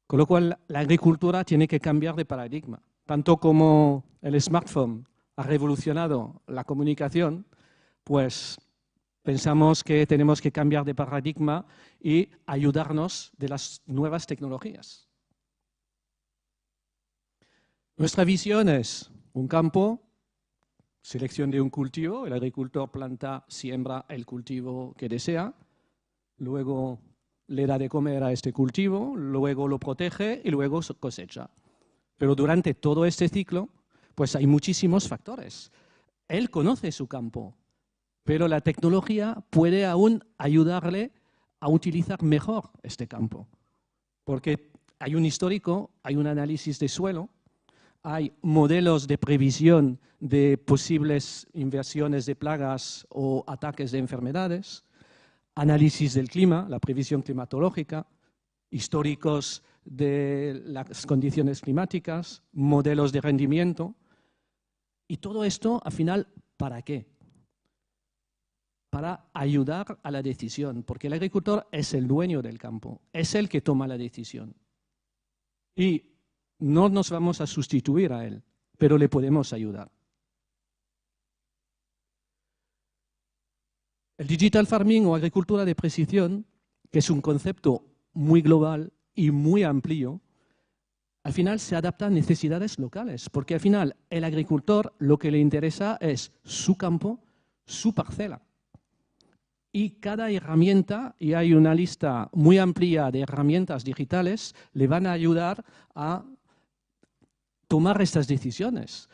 Con lo cual, la agricultura tiene que cambiar de paradigma. Tanto como el smartphone ha revolucionado la comunicación, pues pensamos que tenemos que cambiar de paradigma y ayudarnos de las nuevas tecnologías. Nuestra visión es un campo, selección de un cultivo, el agricultor planta, siembra el cultivo que desea, luego le da de comer a este cultivo, luego lo protege y luego cosecha. Pero durante todo este ciclo, pues hay muchísimos factores. Él conoce su campo, pero la tecnología puede aún ayudarle a utilizar mejor este campo. Porque hay un histórico, hay un análisis de suelo, hay modelos de previsión de posibles invasiones de plagas o ataques de enfermedades, análisis del clima, la previsión climatológica, históricos de las condiciones climáticas, modelos de rendimiento. Y todo esto, al final, ¿para qué? Para ayudar a la decisión, porque el agricultor es el dueño del campo, es el que toma la decisión. Y no nos vamos a sustituir a él, pero le podemos ayudar. El digital farming o agricultura de precisión, que es un concepto muy global y muy amplio, al final se adapta a necesidades locales, porque al final el agricultor lo que le interesa es su campo, su parcela. Y cada herramienta, y hay una lista muy amplia de herramientas digitales, le van a ayudar a tomar estas decisiones.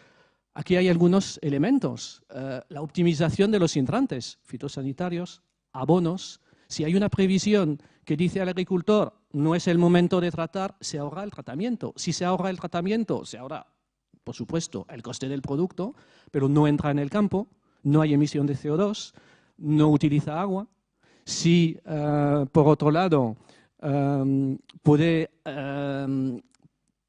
Aquí hay algunos elementos. La optimización de los entrantes fitosanitarios, abonos. Si hay una previsión que dice al agricultor no es el momento de tratar, se ahorra el tratamiento. Si se ahorra el tratamiento, se ahorra, por supuesto, el coste del producto, pero no entra en el campo, no hay emisión de CO2, no utiliza agua. Si, por otro lado, puede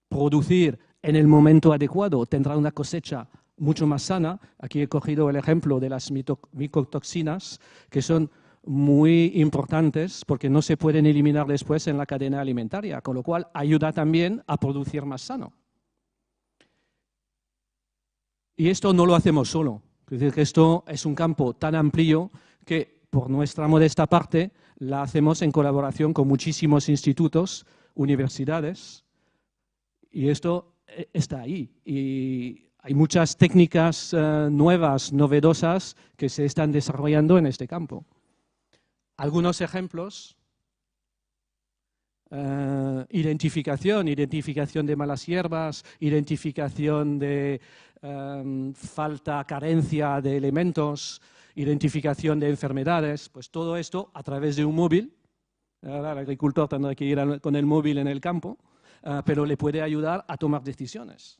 producir en el momento adecuado, tendrá una cosecha mucho más sana. Aquí he cogido el ejemplo de las micotoxinas, que son muy importantes porque no se pueden eliminar después en la cadena alimentaria, con lo cual ayuda también a producir más sano. Y esto no lo hacemos solo. Es decir, que esto es un campo tan amplio que, por nuestra modesta parte, la hacemos en colaboración con muchísimos institutos, universidades, y esto está ahí. Y hay muchas técnicas nuevas, novedosas, que se están desarrollando en este campo. Algunos ejemplos: identificación de malas hierbas, identificación de falta, carencia de elementos, identificación de enfermedades, pues todo esto a través de un móvil. Ahora el agricultor tendrá que ir con el móvil en el campo, pero le puede ayudar a tomar decisiones.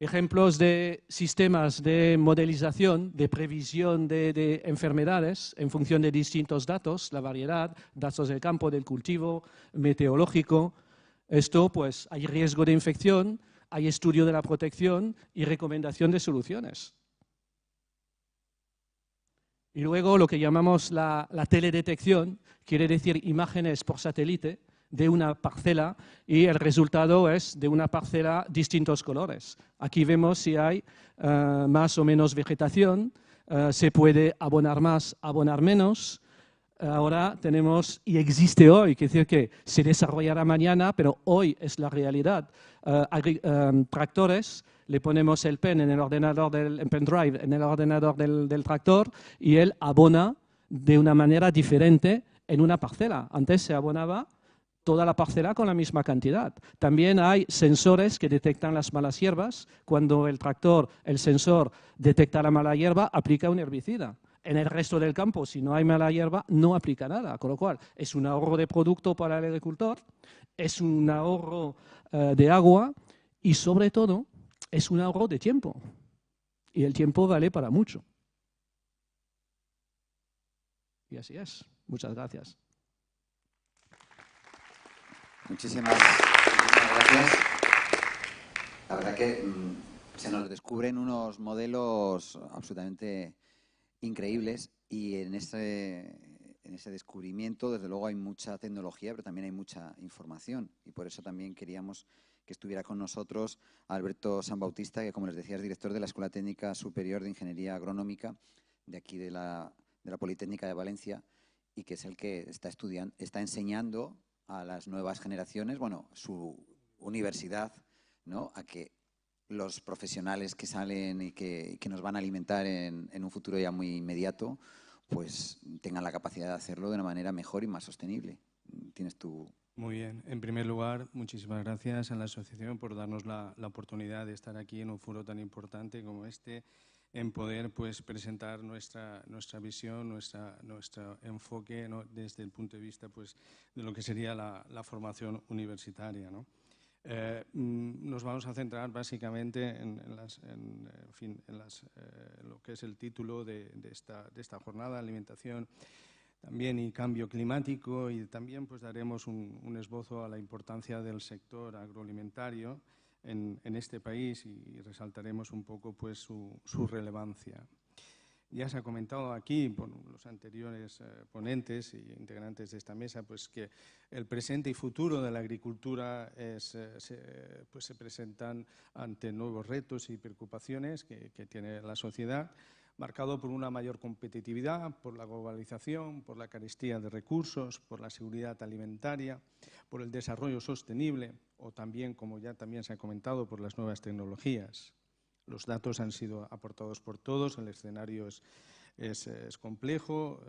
Ejemplos de sistemas de modelización, de previsión de enfermedades en función de distintos datos, la variedad, datos del campo, del cultivo, meteorológico. Esto, pues, hay riesgo de infección, hay estudio de la protección y recomendación de soluciones. Y luego lo que llamamos la teledetección, quiere decir imágenes por satélite de una parcela, y el resultado es de una parcela distintos colores. Aquí vemos si hay más o menos vegetación, se puede abonar más, abonar menos. Ahora tenemos, y existe hoy, quiere decir que se desarrollará mañana, pero hoy es la realidad. Tractores, le ponemos el pen en el ordenador el pendrive en el ordenador del tractor, y él abona de una manera diferente en una parcela. Antes se abonaba toda la parcela con la misma cantidad. También hay sensores que detectan las malas hierbas. Cuando el sensor detecta la mala hierba, aplica un herbicida. En el resto del campo, si no hay mala hierba, no aplica nada. Con lo cual, es un ahorro de producto para el agricultor, es un ahorro de agua y, sobre todo, es un ahorro de tiempo. Y el tiempo vale para mucho. Y así es. Muchas gracias. Muchísimas gracias. La verdad que se nos descubren unos modelos absolutamente increíbles, y en ese descubrimiento, desde luego, hay mucha tecnología, pero también hay mucha información, y por eso también queríamos que estuviera con nosotros Alberto San Bautista, que, como les decía, es director de la Escuela Técnica Superior de Ingeniería Agronómica de aquí de la Politécnica de Valencia, y que es el que está enseñando a las nuevas generaciones, bueno, su universidad, ¿no?, a que los profesionales que salen y que nos van a alimentar en un futuro ya muy inmediato, pues tengan la capacidad de hacerlo de una manera mejor y más sostenible. Tienes tú. Muy bien. En primer lugar, muchísimas gracias a la asociación por darnos la oportunidad de estar aquí en un foro tan importante como este, en poder, pues, presentar nuestra visión, nuestro enfoque, ¿no?, desde el punto de vista, pues, de lo que sería la formación universitaria, ¿no? Nos vamos a centrar básicamente en lo que es el título de esta jornada, alimentación también y cambio climático, y también, pues, daremos un esbozo a la importancia del sector agroalimentario en este país, y resaltaremos un poco, pues, su relevancia. Ya se ha comentado aquí por los anteriores ponentes y integrantes de esta mesa, pues, que el presente y futuro de la agricultura se presentan ante nuevos retos y preocupaciones que tiene la sociedad, marcado por una mayor competitividad, por la globalización, por la carestía de recursos, por la seguridad alimentaria, por el desarrollo sostenible, o también, como ya también se ha comentado, por las nuevas tecnologías. Los datos han sido aportados por todos, el escenario es complejo,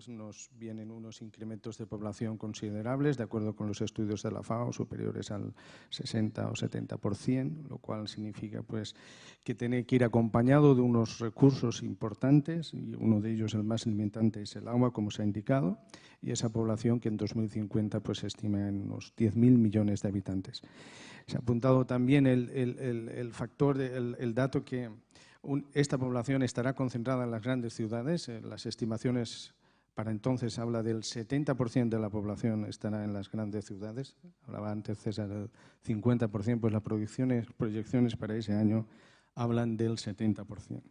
nos vienen unos incrementos de población considerables, de acuerdo con los estudios de la FAO, superiores al 60 o 70%, lo cual significa, pues, que tiene que ir acompañado de unos recursos importantes, y uno de ellos, el más limitante, es el agua, como se ha indicado, y esa población que en 2050, pues, se estima en unos 10.000 millones de habitantes. Se ha apuntado también el dato que esta población estará concentrada en las grandes ciudades. Las estimaciones para entonces habla del 70% de la población estará en las grandes ciudades. Hablaba antes César del 50%, pues las proyecciones para ese año hablan del 70%.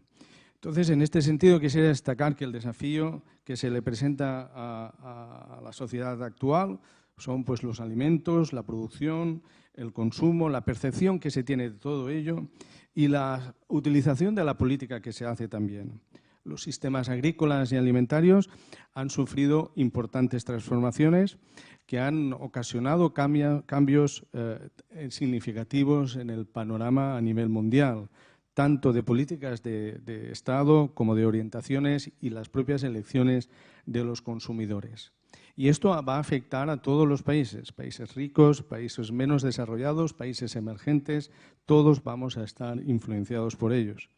Entonces, en este sentido, quisiera destacar que el desafío que se le presenta a la sociedad actual, Son pues los alimentos, la producción, el consumo, la percepción que se tiene de todo ello y la utilización de la política que se hace también. Los sistemas agrícolas y alimentarios han sufrido importantes transformaciones que han ocasionado cambios significativos en el panorama a nivel mundial, tanto de políticas de Estado como de orientaciones y las propias elecciones de los consumidores. Y esto va a afectar a todos los países, países ricos, países menos desarrollados, países emergentes, todos vamos a estar influenciados por ellos.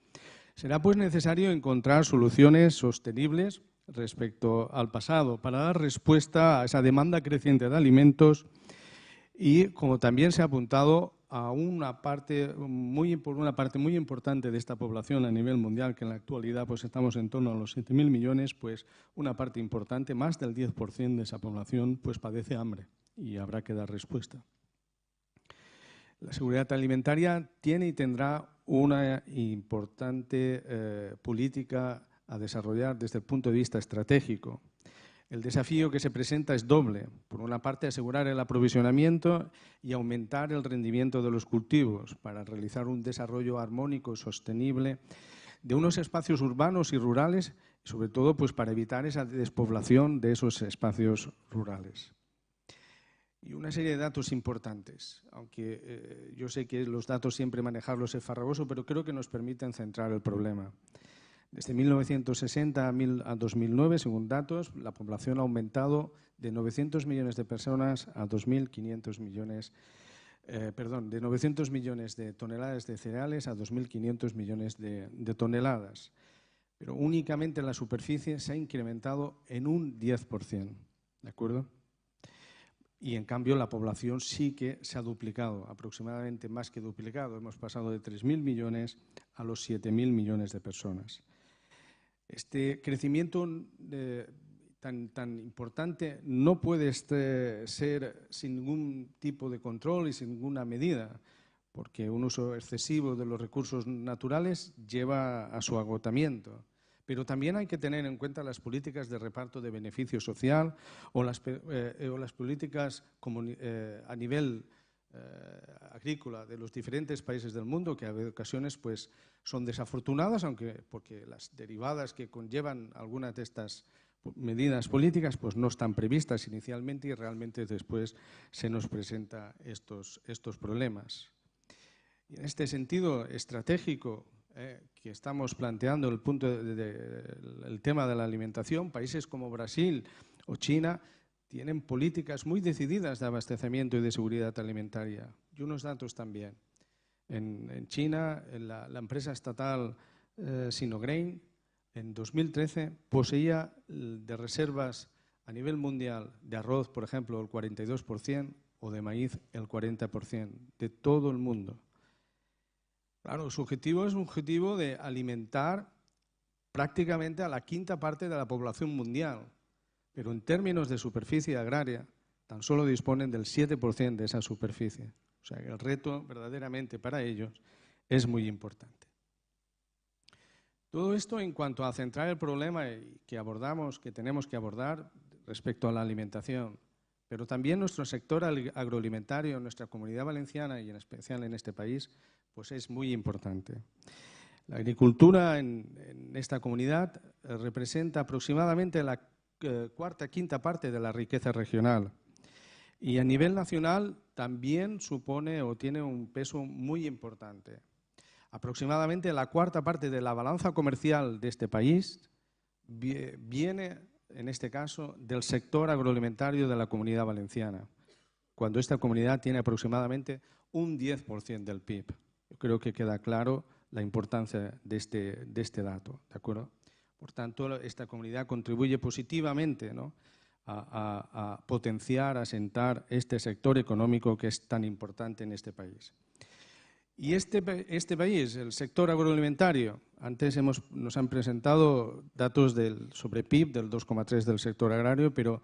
Será pues necesario encontrar soluciones sostenibles respecto al pasado para dar respuesta a esa demanda creciente de alimentos y, como también se ha apuntado, a una parte muy importante de esta población a nivel mundial, que en la actualidad pues estamos en torno a los 7.000 millones, pues una parte importante, más del 10% de esa población, pues padece hambre y habrá que dar respuesta. La seguridad alimentaria tiene y tendrá una importante política a desarrollar desde el punto de vista estratégico. El desafío que se presenta es doble. Por una parte, asegurar el aprovisionamiento y aumentar el rendimiento de los cultivos para realizar un desarrollo armónico y sostenible de unos espacios urbanos y rurales, y sobre todo pues, para evitar esa despoblación de esos espacios rurales. Y una serie de datos importantes, aunque yo sé que los datos siempre manejarlos es farragoso, pero creo que nos permiten centrar el problema. Desde 1960 a 2009, según datos, la población ha aumentado de 900 millones de personas a 2.500 millones, de 900 millones de toneladas de cereales a 2.500 millones de toneladas. Pero únicamente la superficie se ha incrementado en un 10%, ¿de acuerdo? Y en cambio la población sí que se ha duplicado, aproximadamente más que duplicado. Hemos pasado de 3.000 millones a los 7.000 millones de personas. Este crecimiento tan importante no puede ser sin ningún tipo de control y sin ninguna medida, porque un uso excesivo de los recursos naturales lleva a su agotamiento. Pero también hay que tener en cuenta las políticas de reparto de beneficio social o las políticas a nivel agrícola de los diferentes países del mundo, que a ocasiones pues, son desafortunadas, porque las derivadas que conllevan algunas de estas medidas políticas pues, no están previstas inicialmente y realmente después se nos presentan estos problemas. Y en este sentido estratégico que estamos planteando el tema de la alimentación, países como Brasil o China tienen políticas muy decididas de abastecimiento y de seguridad alimentaria. Y unos datos también. En China, la empresa estatal Sinochem, en 2013 poseía de reservas a nivel mundial de arroz, por ejemplo, el 42% o de maíz el 40% de todo el mundo. Claro, su objetivo es un objetivo de alimentar prácticamente a la quinta parte de la población mundial, pero en términos de superficie agraria tan solo disponen del 7% de esa superficie. O sea que el reto verdaderamente para ellos es muy importante. Todo esto en cuanto a centrar el problema que tenemos que abordar respecto a la alimentación, pero también nuestro sector agroalimentario, nuestra comunidad valenciana y en especial en este país, pues es muy importante. La agricultura en esta comunidad representa aproximadamente la quinta parte de la riqueza regional y a nivel nacional también supone o tiene un peso muy importante. Aproximadamente la cuarta parte de la balanza comercial de este país viene, en este caso, del sector agroalimentario de la Comunidad Valenciana, cuando esta comunidad tiene aproximadamente un 10% del PIB. Yo creo que queda claro la importancia de este dato, ¿de acuerdo? Por tanto, esta comunidad contribuye positivamente, ¿no?, a potenciar, a asentar este sector económico que es tan importante en este país. Y este país, el sector agroalimentario, antes nos han presentado datos sobre PIB del 2,3% del sector agrario, pero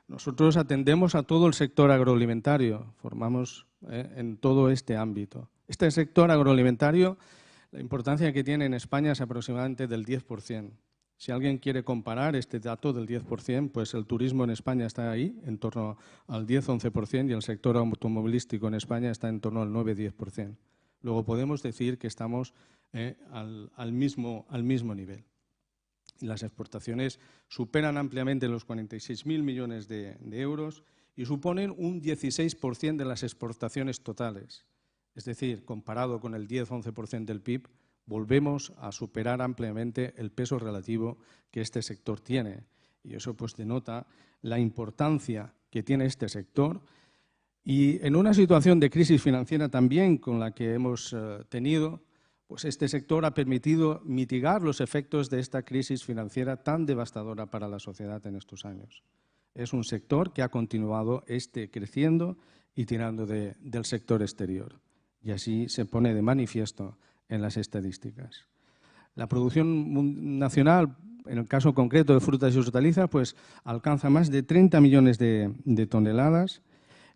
nosotros atendemos a todo el sector agroalimentario, formamos en todo este ámbito. Este sector agroalimentario, la importancia que tiene en España es aproximadamente del 10%. Si alguien quiere comparar este dato del 10%, pues el turismo en España está ahí, en torno al 10-11%, y el sector automovilístico en España está en torno al 9-10%. Luego podemos decir que estamos al mismo nivel. Las exportaciones superan ampliamente los 46.000 millones de euros y suponen un 16% de las exportaciones totales. Es decir, comparado con el 10-11% del PIB, volvemos a superar ampliamente el peso relativo que este sector tiene. Y eso pues denota la importancia que tiene este sector. Y en una situación de crisis financiera también con la que hemos tenido, pues este sector ha permitido mitigar los efectos de esta crisis financiera tan devastadora para la sociedad en estos años. Es un sector que ha continuado creciendo y tirando del sector exterior. Y así se pone de manifiesto en las estadísticas. La producción nacional, en el caso concreto de frutas y hortalizas, pues alcanza más de 30 millones de toneladas.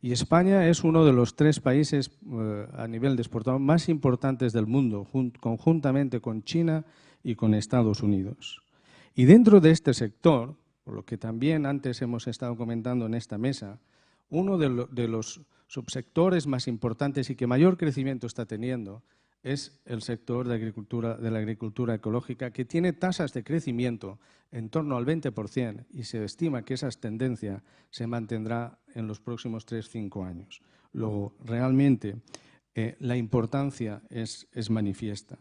Y España es uno de los 3 países a nivel de exportador más importantes del mundo, conjuntamente con China y con Estados Unidos. Y dentro de este sector, por lo que también antes hemos estado comentando en esta mesa, uno de los subsectores más importantes y que mayor crecimiento está teniendo es el sector de la agricultura ecológica, que tiene tasas de crecimiento en torno al 20% y se estima que esa tendencia se mantendrá en los próximos 3-5 años. Luego, realmente, la importancia es manifiesta.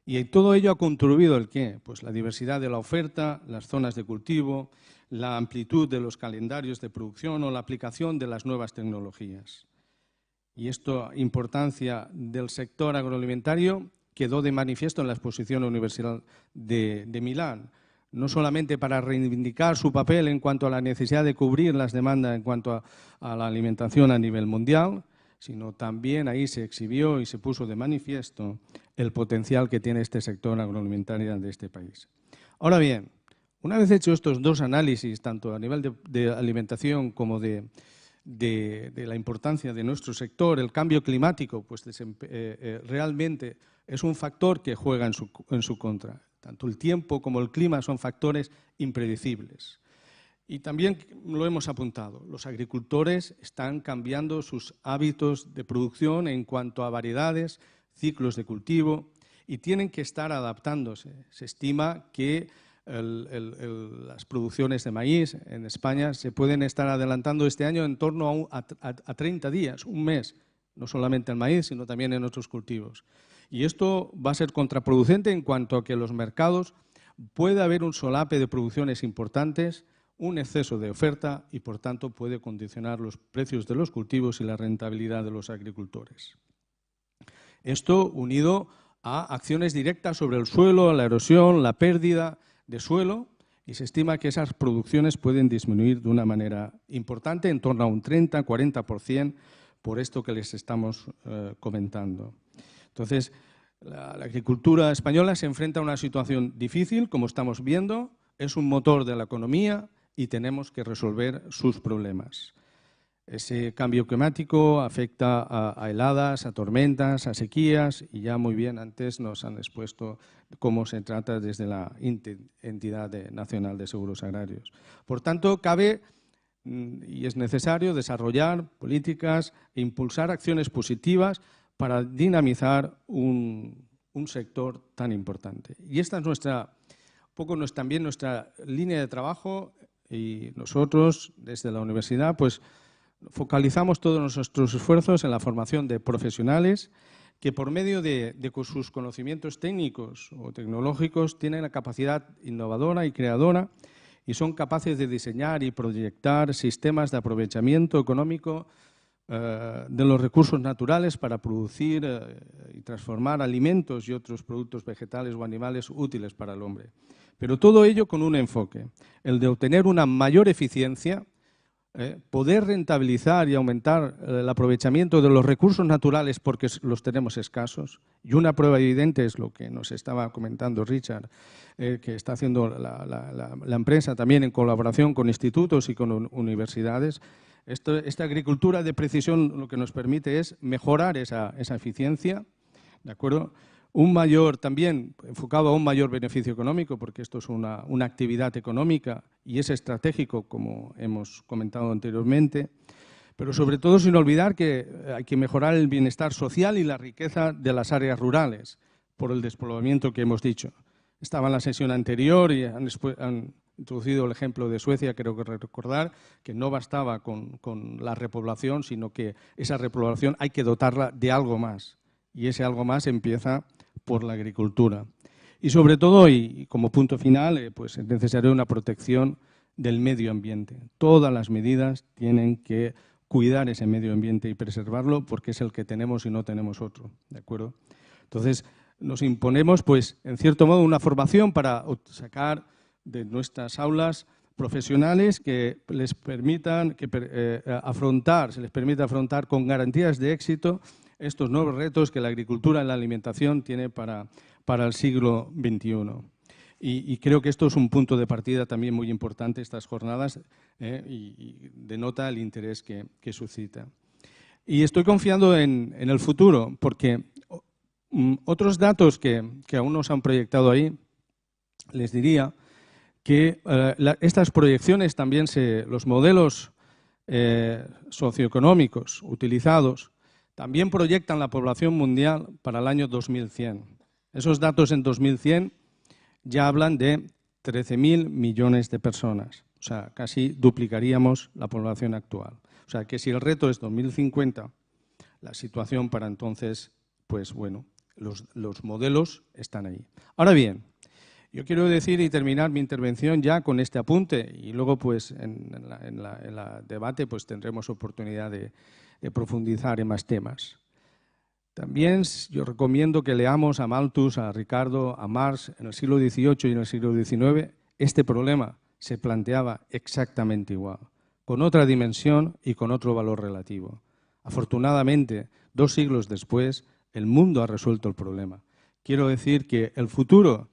Y todo ello ha contribuido ¿el qué? Pues la diversidad de la oferta, las zonas de cultivo, la amplitud de los calendarios de producción o la aplicación de las nuevas tecnologías. Y esta importancia del sector agroalimentario quedó de manifiesto en la exposición universal de Milán, no solamente para reivindicar su papel en cuanto a la necesidad de cubrir las demandas en cuanto a la alimentación a nivel mundial, sino también ahí se exhibió y se puso de manifiesto el potencial que tiene este sector agroalimentario de este país. Ahora bien, una vez hecho estos 2 análisis, tanto a nivel de alimentación como de la importancia de nuestro sector, el cambio climático, pues realmente es un factor que juega en su contra. Tanto el tiempo como el clima son factores impredecibles. Y también lo hemos apuntado, los agricultores están cambiando sus hábitos de producción en cuanto a variedades, ciclos de cultivo, y tienen que estar adaptándose. Se estima que las producciones de maíz en España se pueden estar adelantando este año en torno a 30 días, un mes, no solamente el maíz, sino también en otros cultivos. Y esto va a ser contraproducente en cuanto a que los mercados puede haber un solape de producciones importantes, un exceso de oferta y, por tanto, puede condicionar los precios de los cultivos y la rentabilidad de los agricultores. Esto unido a acciones directas sobre el suelo, la erosión, la pérdida de suelo, y se estima que esas producciones pueden disminuir de una manera importante, en torno a un 30-40%, por esto que les estamos comentando. Entonces, la agricultura española se enfrenta a una situación difícil, como estamos viendo, es un motor de la economía y tenemos que resolver sus problemas. Ese cambio climático afecta a heladas, a tormentas, a sequías, y ya muy bien antes nos han expuesto cómo se trata desde la Entidad Nacional de Seguros Agrarios. Por tanto, cabe y es necesario desarrollar políticas e impulsar acciones positivas para dinamizar un sector tan importante. Y esta es también nuestra línea de trabajo, y nosotros desde la universidad pues focalizamos todos nuestros esfuerzos en la formación de profesionales que por medio de sus conocimientos técnicos o tecnológicos tienen la capacidad innovadora y creadora y son capaces de diseñar y proyectar sistemas de aprovechamiento económico de los recursos naturales para producir y transformar alimentos y otros productos vegetales o animales útiles para el hombre. Pero todo ello con un enfoque, el de obtener una mayor eficiencia, poder rentabilizar y aumentar el aprovechamiento de los recursos naturales porque los tenemos escasos. Y una prueba evidente es lo que nos estaba comentando Richard, que está haciendo la empresa también en colaboración con institutos y con universidades. Esta agricultura de precisión lo que nos permite es mejorar esa eficiencia, ¿de acuerdo? también enfocado a un mayor beneficio económico, porque esto es una actividad económica y es estratégico, como hemos comentado anteriormente, pero sobre todo sin olvidar que hay que mejorar el bienestar social y la riqueza de las áreas rurales por el despoblamiento que hemos dicho. Estaba en la sesión anterior y han introducido el ejemplo de Suecia, creo que recordar que no bastaba con la repoblación, sino que esa repoblación hay que dotarla de algo más, y ese algo más empieza por la agricultura. Y sobre todo, y como punto final, pues es necesaria una protección del medio ambiente. Todas las medidas tienen que cuidar ese medio ambiente y preservarlo porque es el que tenemos y no tenemos otro, ¿de acuerdo? Entonces, nos imponemos, pues, en cierto modo, una formación para sacar de nuestras aulas profesionales que les permitan se les permita afrontar con garantías de éxito estos nuevos retos que la agricultura y la alimentación tiene para el siglo XXI. Y creo que esto es un punto de partida también muy importante, estas jornadas, y denota el interés que suscita. Y estoy confiando en el futuro, porque otros datos que aún no se han proyectado ahí, les diría que estas proyecciones también, los modelos socioeconómicos utilizados, también proyectan la población mundial para el año 2100. Esos datos en 2100 ya hablan de 13.000 millones de personas, o sea, casi duplicaríamos la población actual. O sea, que si el reto es 2050, la situación para entonces, pues bueno, los modelos están ahí. Ahora bien, yo quiero decir y terminar mi intervención ya con este apunte y luego pues en la debate pues tendremos oportunidad de profundizar en más temas. También yo recomiendo que leamos a Malthus, a Ricardo, a Marx en el siglo XVIII y en el siglo XIX. Este problema se planteaba exactamente igual, con otra dimensión y con otro valor relativo. Afortunadamente, 2 siglos después, el mundo ha resuelto el problema. Quiero decir que el futuro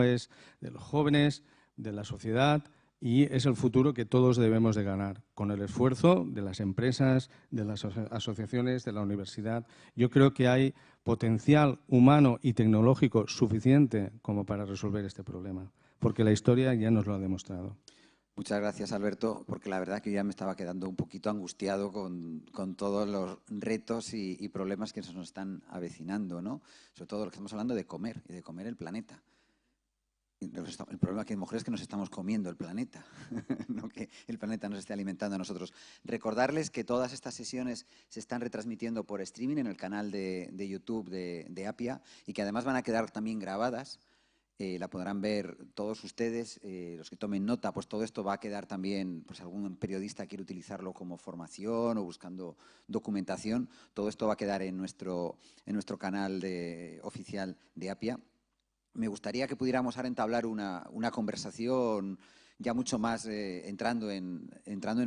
es de los jóvenes, de la sociedad, y es el futuro que todos debemos de ganar, con el esfuerzo de las empresas, de las asociaciones, de la universidad. Yo creo que hay potencial humano y tecnológico suficiente como para resolver este problema, porque la historia ya nos lo ha demostrado. Muchas gracias, Alberto, porque la verdad que ya me estaba quedando un poquito angustiado con todos los retos y problemas que se nos están avecinando, ¿no? Sobre todo lo que estamos hablando de comer y de comer el planeta. El problema que hay mujeres es que nos estamos comiendo el planeta, no que el planeta nos esté alimentando a nosotros. Recordarles que todas estas sesiones se están retransmitiendo por streaming en el canal de YouTube de Appia y que además van a quedar también grabadas. La podrán ver todos ustedes, los que tomen nota, pues todo esto va a quedar también, pues algún periodista quiere utilizarlo como formación o buscando documentación, todo esto va a quedar en nuestro canal oficial de Appia. Me gustaría que pudiéramos ahora entablar una conversación ya mucho más entrando en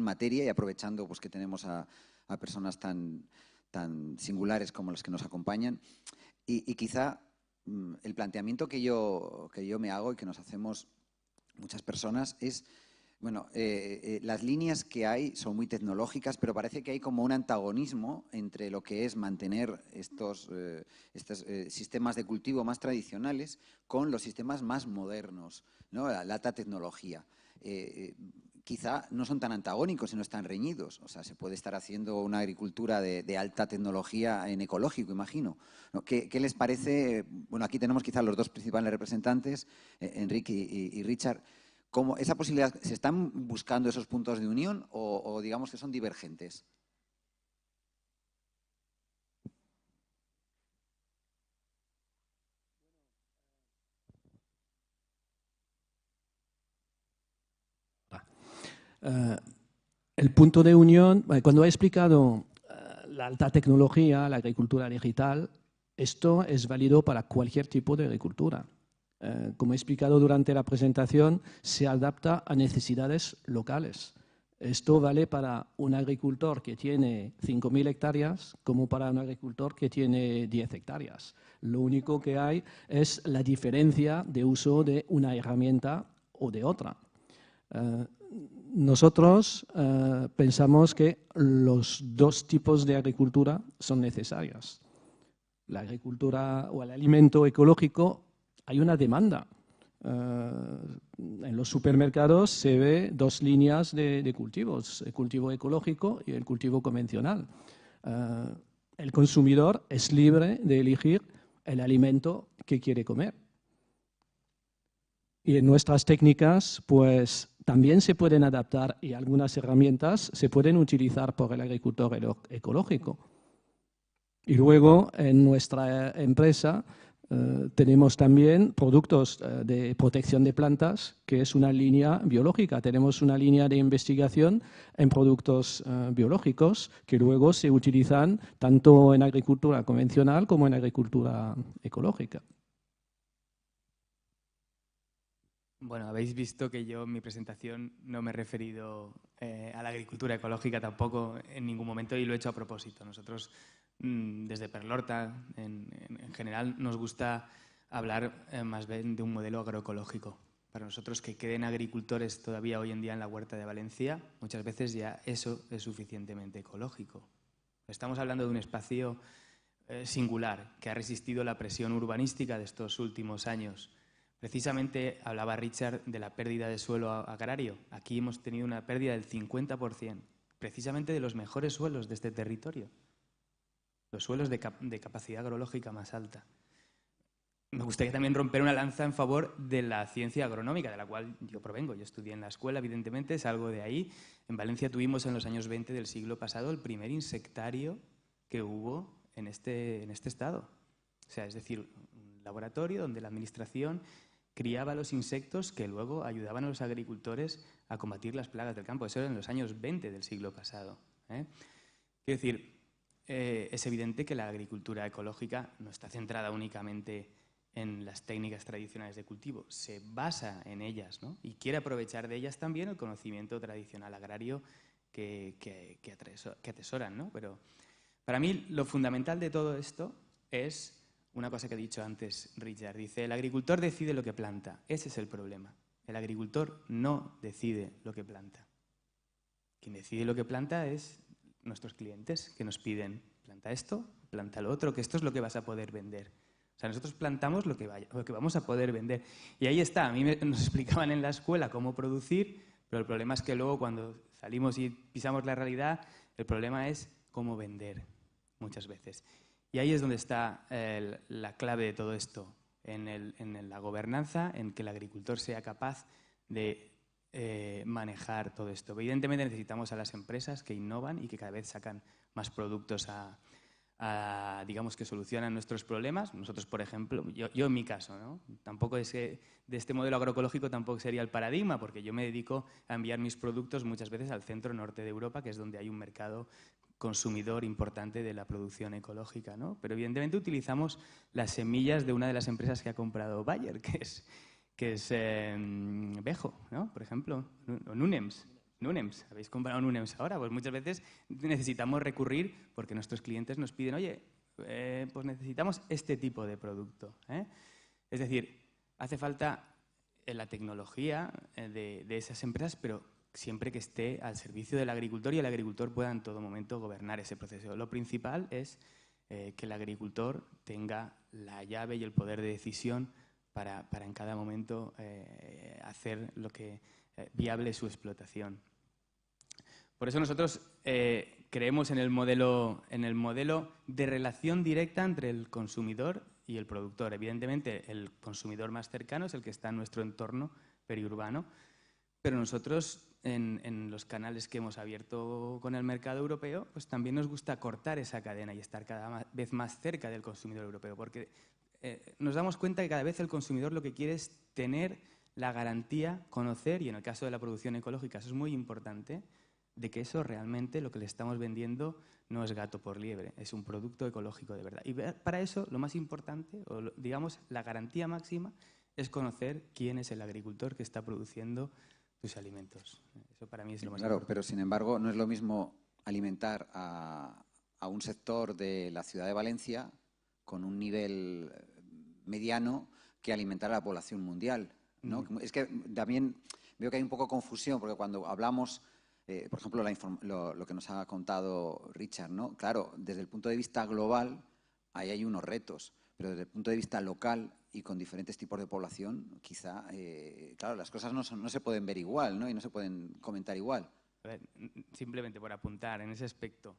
materia y aprovechando pues, que tenemos a personas tan singulares como las que nos acompañan. Y quizá el planteamiento que yo me hago y que nos hacemos muchas personas es, bueno, las líneas que hay son muy tecnológicas, pero parece que hay como un antagonismo entre lo que es mantener estos sistemas de cultivo más tradicionales con los sistemas más modernos, ¿no? La alta tecnología. Quizá no son tan antagónicos y no están reñidos. O sea, se puede estar haciendo una agricultura de alta tecnología en ecológico, imagino. ¿No? ¿Qué les parece? Bueno, aquí tenemos quizá los dos principales representantes, Enrique y Richard. ¿Cómo esa posibilidad, se están buscando esos puntos de unión o digamos que son divergentes? El punto de unión, cuando he explicado la alta tecnología, la agricultura digital, esto es válido para cualquier tipo de agricultura. Como he explicado durante la presentación, se adapta a necesidades locales. Esto vale para un agricultor que tiene 5.000 hectáreas como para un agricultor que tiene 10 hectáreas. Lo único que hay es la diferencia de uso de una herramienta o de otra. Nosotros pensamos que los dos tipos de agricultura son necesarias. la agricultura o el alimento ecológico, hay una demanda. En los supermercados se ve dos líneas de cultivos, el cultivo ecológico y el cultivo convencional. El consumidor es libre de elegir el alimento que quiere comer. Y en nuestras técnicas, pues también se pueden adaptar y algunas herramientas se pueden utilizar por el agricultor ecológico. Y luego en nuestra empresa tenemos también productos de protección de plantas, que es una línea biológica. Tenemos una línea de investigación en productos biológicos que luego se utilizan tanto en agricultura convencional como en agricultura ecológica. Bueno, habéis visto que yo en mi presentación no me he referido a la agricultura ecológica tampoco en ningún momento y lo he hecho a propósito. Nosotros, desde Perlorta, en general, nos gusta hablar más bien de un modelo agroecológico. Para nosotros, que queden agricultores todavía hoy en día en la Huerta de Valencia, muchas veces ya eso es suficientemente ecológico. Estamos hablando de un espacio singular que ha resistido la presión urbanística de estos últimos años. Precisamente hablaba Richard de la pérdida de suelo agrario. Aquí hemos tenido una pérdida del 50%, precisamente de los mejores suelos de este territorio, los suelos de capacidad agrológica más alta. Me gustaría también romper una lanza en favor de la ciencia agronómica, de la cual yo provengo. Yo estudié en la escuela, evidentemente, salgo de ahí. En Valencia tuvimos en los años 20 del siglo pasado el primer insectario que hubo en este estado. O sea, es decir, un laboratorio donde la administración criaba los insectos que luego ayudaban a los agricultores a combatir las plagas del campo. Eso era en los años 20 del siglo pasado. Quiero decir, es evidente que la agricultura ecológica no está centrada únicamente en las técnicas tradicionales de cultivo, se basa en ellas, ¿no? Y quiere aprovechar de ellas también el conocimiento tradicional agrario que atesoran, ¿no? Pero para mí lo fundamental de todo esto es una cosa que ha dicho antes Richard. Dice, el agricultor decide lo que planta. Ese es el problema. El agricultor no decide lo que planta. Quien decide lo que planta es nuestros clientes, que nos piden, planta esto, planta lo otro, que esto es lo que vas a poder vender. O sea, nosotros plantamos lo que vamos a poder vender. Y ahí está. A mí nos explicaban en la escuela cómo producir, pero el problema es que luego cuando salimos y pisamos la realidad, el problema es cómo vender muchas veces. Y ahí es donde está la clave de todo esto, en la gobernanza, en que el agricultor sea capaz de manejar todo esto. Evidentemente necesitamos a las empresas que innovan y que cada vez sacan más productos digamos, que solucionan nuestros problemas. Nosotros, por ejemplo, yo en mi caso, ¿no? Tampoco es que de este modelo agroecológico tampoco sería el paradigma, porque yo me dedico a enviar mis productos muchas veces al centro norte de Europa, que es donde hay un mercado consumidor importante de la producción ecológica, ¿no? Pero evidentemente utilizamos las semillas de una de las empresas que ha comprado Bayer, que es Vejo, ¿no? Por ejemplo, o Nunems. ¿Habéis comprado Nunems ahora? Pues muchas veces necesitamos recurrir porque nuestros clientes nos piden, oye, pues necesitamos este tipo de producto, ¿eh? Es decir, hace falta la tecnología de esas empresas, pero siempre que esté al servicio del agricultor y el agricultor pueda en todo momento gobernar ese proceso. Lo principal es que el agricultor tenga la llave y el poder de decisión para en cada momento hacer lo que viable su explotación. Por eso nosotros creemos en el modelo de relación directa entre el consumidor y el productor. Evidentemente, el consumidor más cercano es el que está en nuestro entorno periurbano, pero nosotros, en los canales que hemos abierto con el mercado europeo, pues también nos gusta cortar esa cadena y estar cada vez más cerca del consumidor europeo, porque nos damos cuenta que cada vez el consumidor lo que quiere es tener la garantía, conocer, y en el caso de la producción ecológica eso es muy importante, de que eso realmente lo que le estamos vendiendo no es gato por liebre, es un producto ecológico de verdad. Y para eso lo más importante, o digamos la garantía máxima, es conocer quién es el agricultor que está produciendo tus alimentos. Eso para mí es lo más importante. Claro, pero sin embargo no es lo mismo alimentar a un sector de la ciudad de Valencia con un nivel mediano que alimentar a la población mundial, ¿no? Es que también veo que hay un poco de confusión, porque cuando hablamos, por ejemplo, lo que nos ha contado Richard, ¿no? Claro, desde el punto de vista global, ahí hay unos retos, pero desde el punto de vista local y con diferentes tipos de población, quizá, claro, las cosas no se pueden ver igual, ¿no? Y no se pueden comentar igual. A ver, simplemente por apuntar en ese aspecto,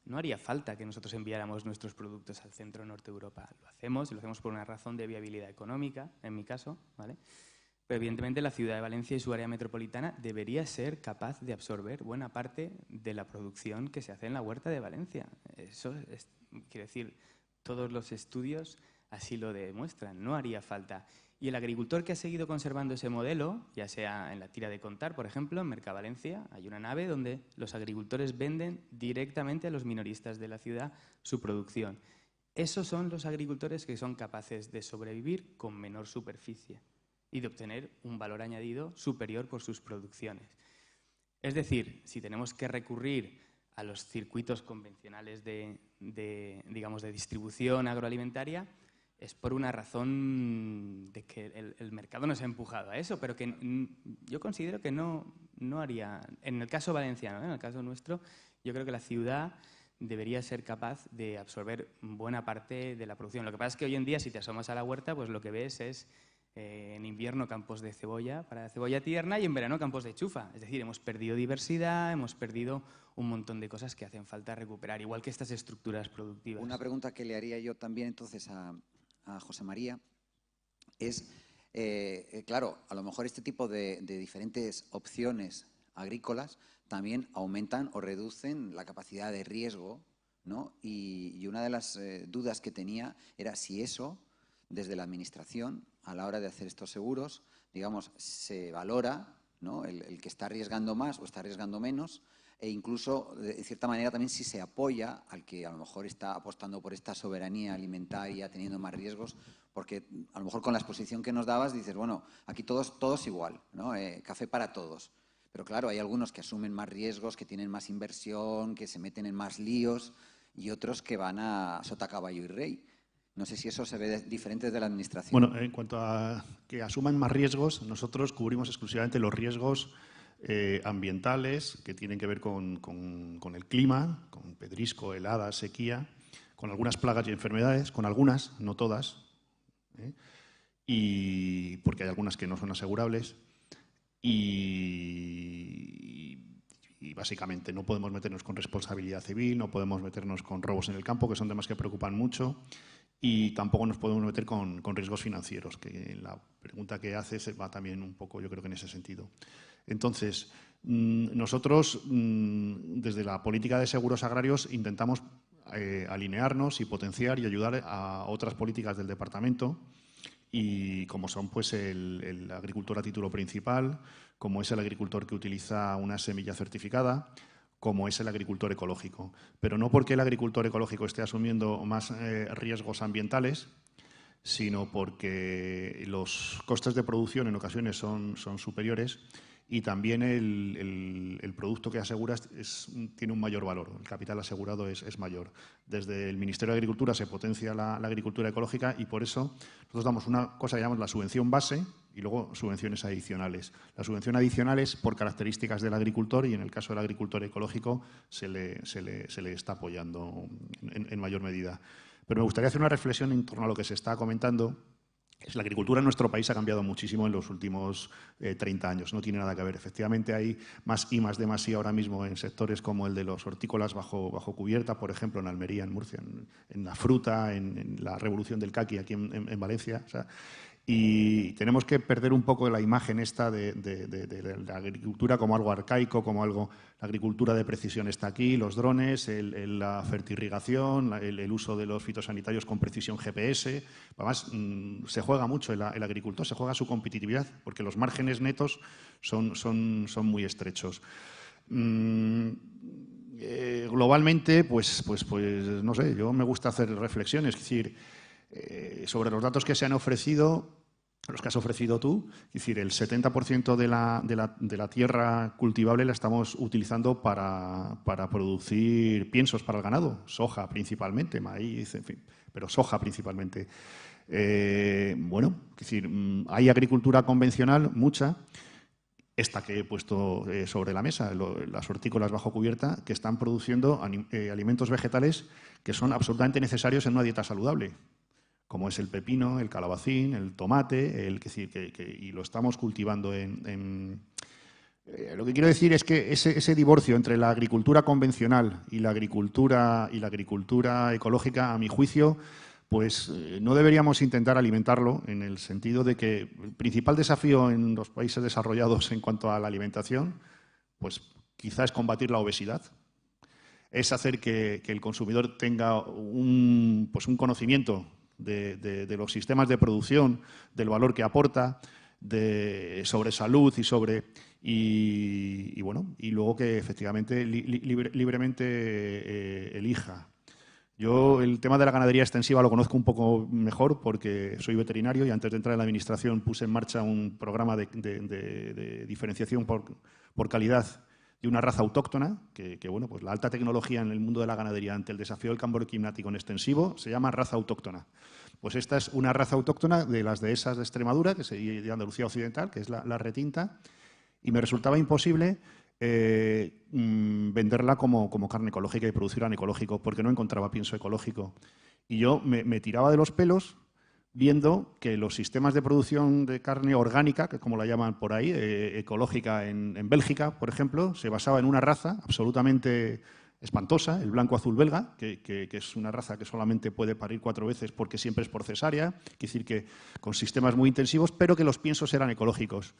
no haría falta que nosotros enviáramos nuestros productos al centro norte de Europa. Lo hacemos, y lo hacemos por una razón de viabilidad económica, en mi caso, ¿vale? Pero evidentemente la ciudad de Valencia y su área metropolitana debería ser capaz de absorber buena parte de la producción que se hace en la huerta de Valencia. Eso quiere decir, todos los estudios así lo demuestran, no haría falta. Y el agricultor que ha seguido conservando ese modelo, ya sea en la tira de contar, por ejemplo, en Mercavalencia, hay una nave donde los agricultores venden directamente a los minoristas de la ciudad su producción. Esos son los agricultores que son capaces de sobrevivir con menor superficie y de obtener un valor añadido superior por sus producciones. Es decir, si tenemos que recurrir a los circuitos convencionales digamos, de distribución agroalimentaria, es por una razón de que el mercado nos ha empujado a eso, pero que yo considero que no haría, en el caso valenciano, en el caso nuestro, yo creo que la ciudad debería ser capaz de absorber buena parte de la producción. Lo que pasa es que hoy en día, si te asomas a la huerta, pues lo que ves es en invierno campos de cebolla para cebolla tierna y en verano campos de chufa. Es decir, hemos perdido diversidad, hemos perdido un montón de cosas que hacen falta recuperar, igual que estas estructuras productivas. Una pregunta que le haría yo también entonces a José María es, claro, a lo mejor este tipo de diferentes opciones agrícolas también aumentan o reducen la capacidad de riesgo, ¿no? Y una de las dudas que tenía era si eso, desde la Administración, a la hora de hacer estos seguros, digamos, se valora, ¿no? el que está arriesgando más o está arriesgando menos, e incluso, de cierta manera, también si se apoya al que a lo mejor está apostando por esta soberanía alimentaria, teniendo más riesgos, porque a lo mejor con la exposición que nos dabas dices, bueno, aquí todos igual, ¿no? Café para todos. Pero claro, hay algunos que asumen más riesgos, que tienen más inversión, que se meten en más líos, y otros que van a sota, caballo y rey. No sé si eso se ve diferente desde la Administración. Bueno, en cuanto a que asuman más riesgos, nosotros cubrimos exclusivamente los riesgos ambientales que tienen que ver con el clima, con pedrisco, helada, sequía, con algunas plagas y enfermedades, con algunas, no todas, y porque hay algunas que no son asegurables, y básicamente no podemos meternos con responsabilidad civil, no podemos meternos con robos en el campo, que son temas que preocupan mucho, y tampoco nos podemos meter con riesgos financieros, que la pregunta que haces va también un poco, yo creo que en ese sentido. Entonces, nosotros, desde la política de seguros agrarios, intentamos alinearnos y potenciar y ayudar a otras políticas del departamento, y como son pues el agricultor a título principal, como es el agricultor que utiliza una semilla certificada, como es el agricultor ecológico. Pero no porque el agricultor ecológico esté asumiendo más riesgos ambientales, sino porque los costes de producción en ocasiones son superiores, y también el producto que aseguras tiene un mayor valor, el capital asegurado es mayor. Desde el Ministerio de Agricultura se potencia la agricultura ecológica, y por eso nosotros damos una cosa que llamamos la subvención base y luego subvenciones adicionales. La subvención adicional es por características del agricultor, y en el caso del agricultor ecológico se le está apoyando en mayor medida. Pero me gustaría hacer una reflexión en torno a lo que se está comentando. La agricultura en nuestro país ha cambiado muchísimo en los últimos 30 años, no tiene nada que ver. Efectivamente, hay más I, más D, más I ahora mismo en sectores como el de los hortícolas bajo cubierta, por ejemplo, en Almería, en Murcia, en la fruta, en la revolución del caqui aquí en Valencia. O sea, y tenemos que perder un poco la imagen esta de la agricultura como algo arcaico, como algo… La agricultura de precisión está aquí, los drones, la fertirrigación, el uso de los fitosanitarios con precisión GPS. Además, se juega mucho el agricultor, se juega su competitividad, porque los márgenes netos son muy estrechos. Globalmente, pues no sé, yo me gusta hacer reflexiones, es decir, sobre los datos que se han ofrecido, los que has ofrecido tú, es decir, el 70% de la tierra cultivable la estamos utilizando para producir piensos para el ganado, soja principalmente, maíz, en fin, pero soja principalmente. Bueno, es decir, hay agricultura convencional, mucha. esta que he puesto sobre la mesa, las hortícolas bajo cubierta, que están produciendo alimentos vegetales que son absolutamente necesarios en una dieta saludable, como es el pepino, el calabacín, el tomate, y lo estamos cultivando lo que quiero decir es que ese divorcio entre la agricultura convencional y la agricultura ecológica, a mi juicio, pues no deberíamos intentar alimentarlo, en el sentido de que el principal desafío en los países desarrollados en cuanto a la alimentación, pues quizá es combatir la obesidad, es hacer que el consumidor tenga un conocimiento de los sistemas de producción, del valor que aporta, sobre salud y luego que efectivamente libremente elija. Yo el tema de la ganadería extensiva lo conozco un poco mejor porque soy veterinario y antes de entrar en la administración puse en marcha un programa de diferenciación por calidad de una raza autóctona, pues la alta tecnología en el mundo de la ganadería ante el desafío del cambio climático en extensivo se llama raza autóctona. Pues esta es una raza autóctona de las dehesas de Extremadura, de Andalucía Occidental, que es la retinta, y me resultaba imposible venderla como carne ecológica y producirla en ecológico, porque no encontraba pienso ecológico. Y yo me tiraba de los pelos viendo que los sistemas de producción de carne orgánica, que como la llaman por ahí, ecológica en Bélgica, por ejemplo, se basaba en una raza absolutamente espantosa, el blanco azul belga, que es una raza que solamente puede parir 4 veces porque siempre es por cesárea, quiere decir que con sistemas muy intensivos, pero que los piensos eran ecológicos.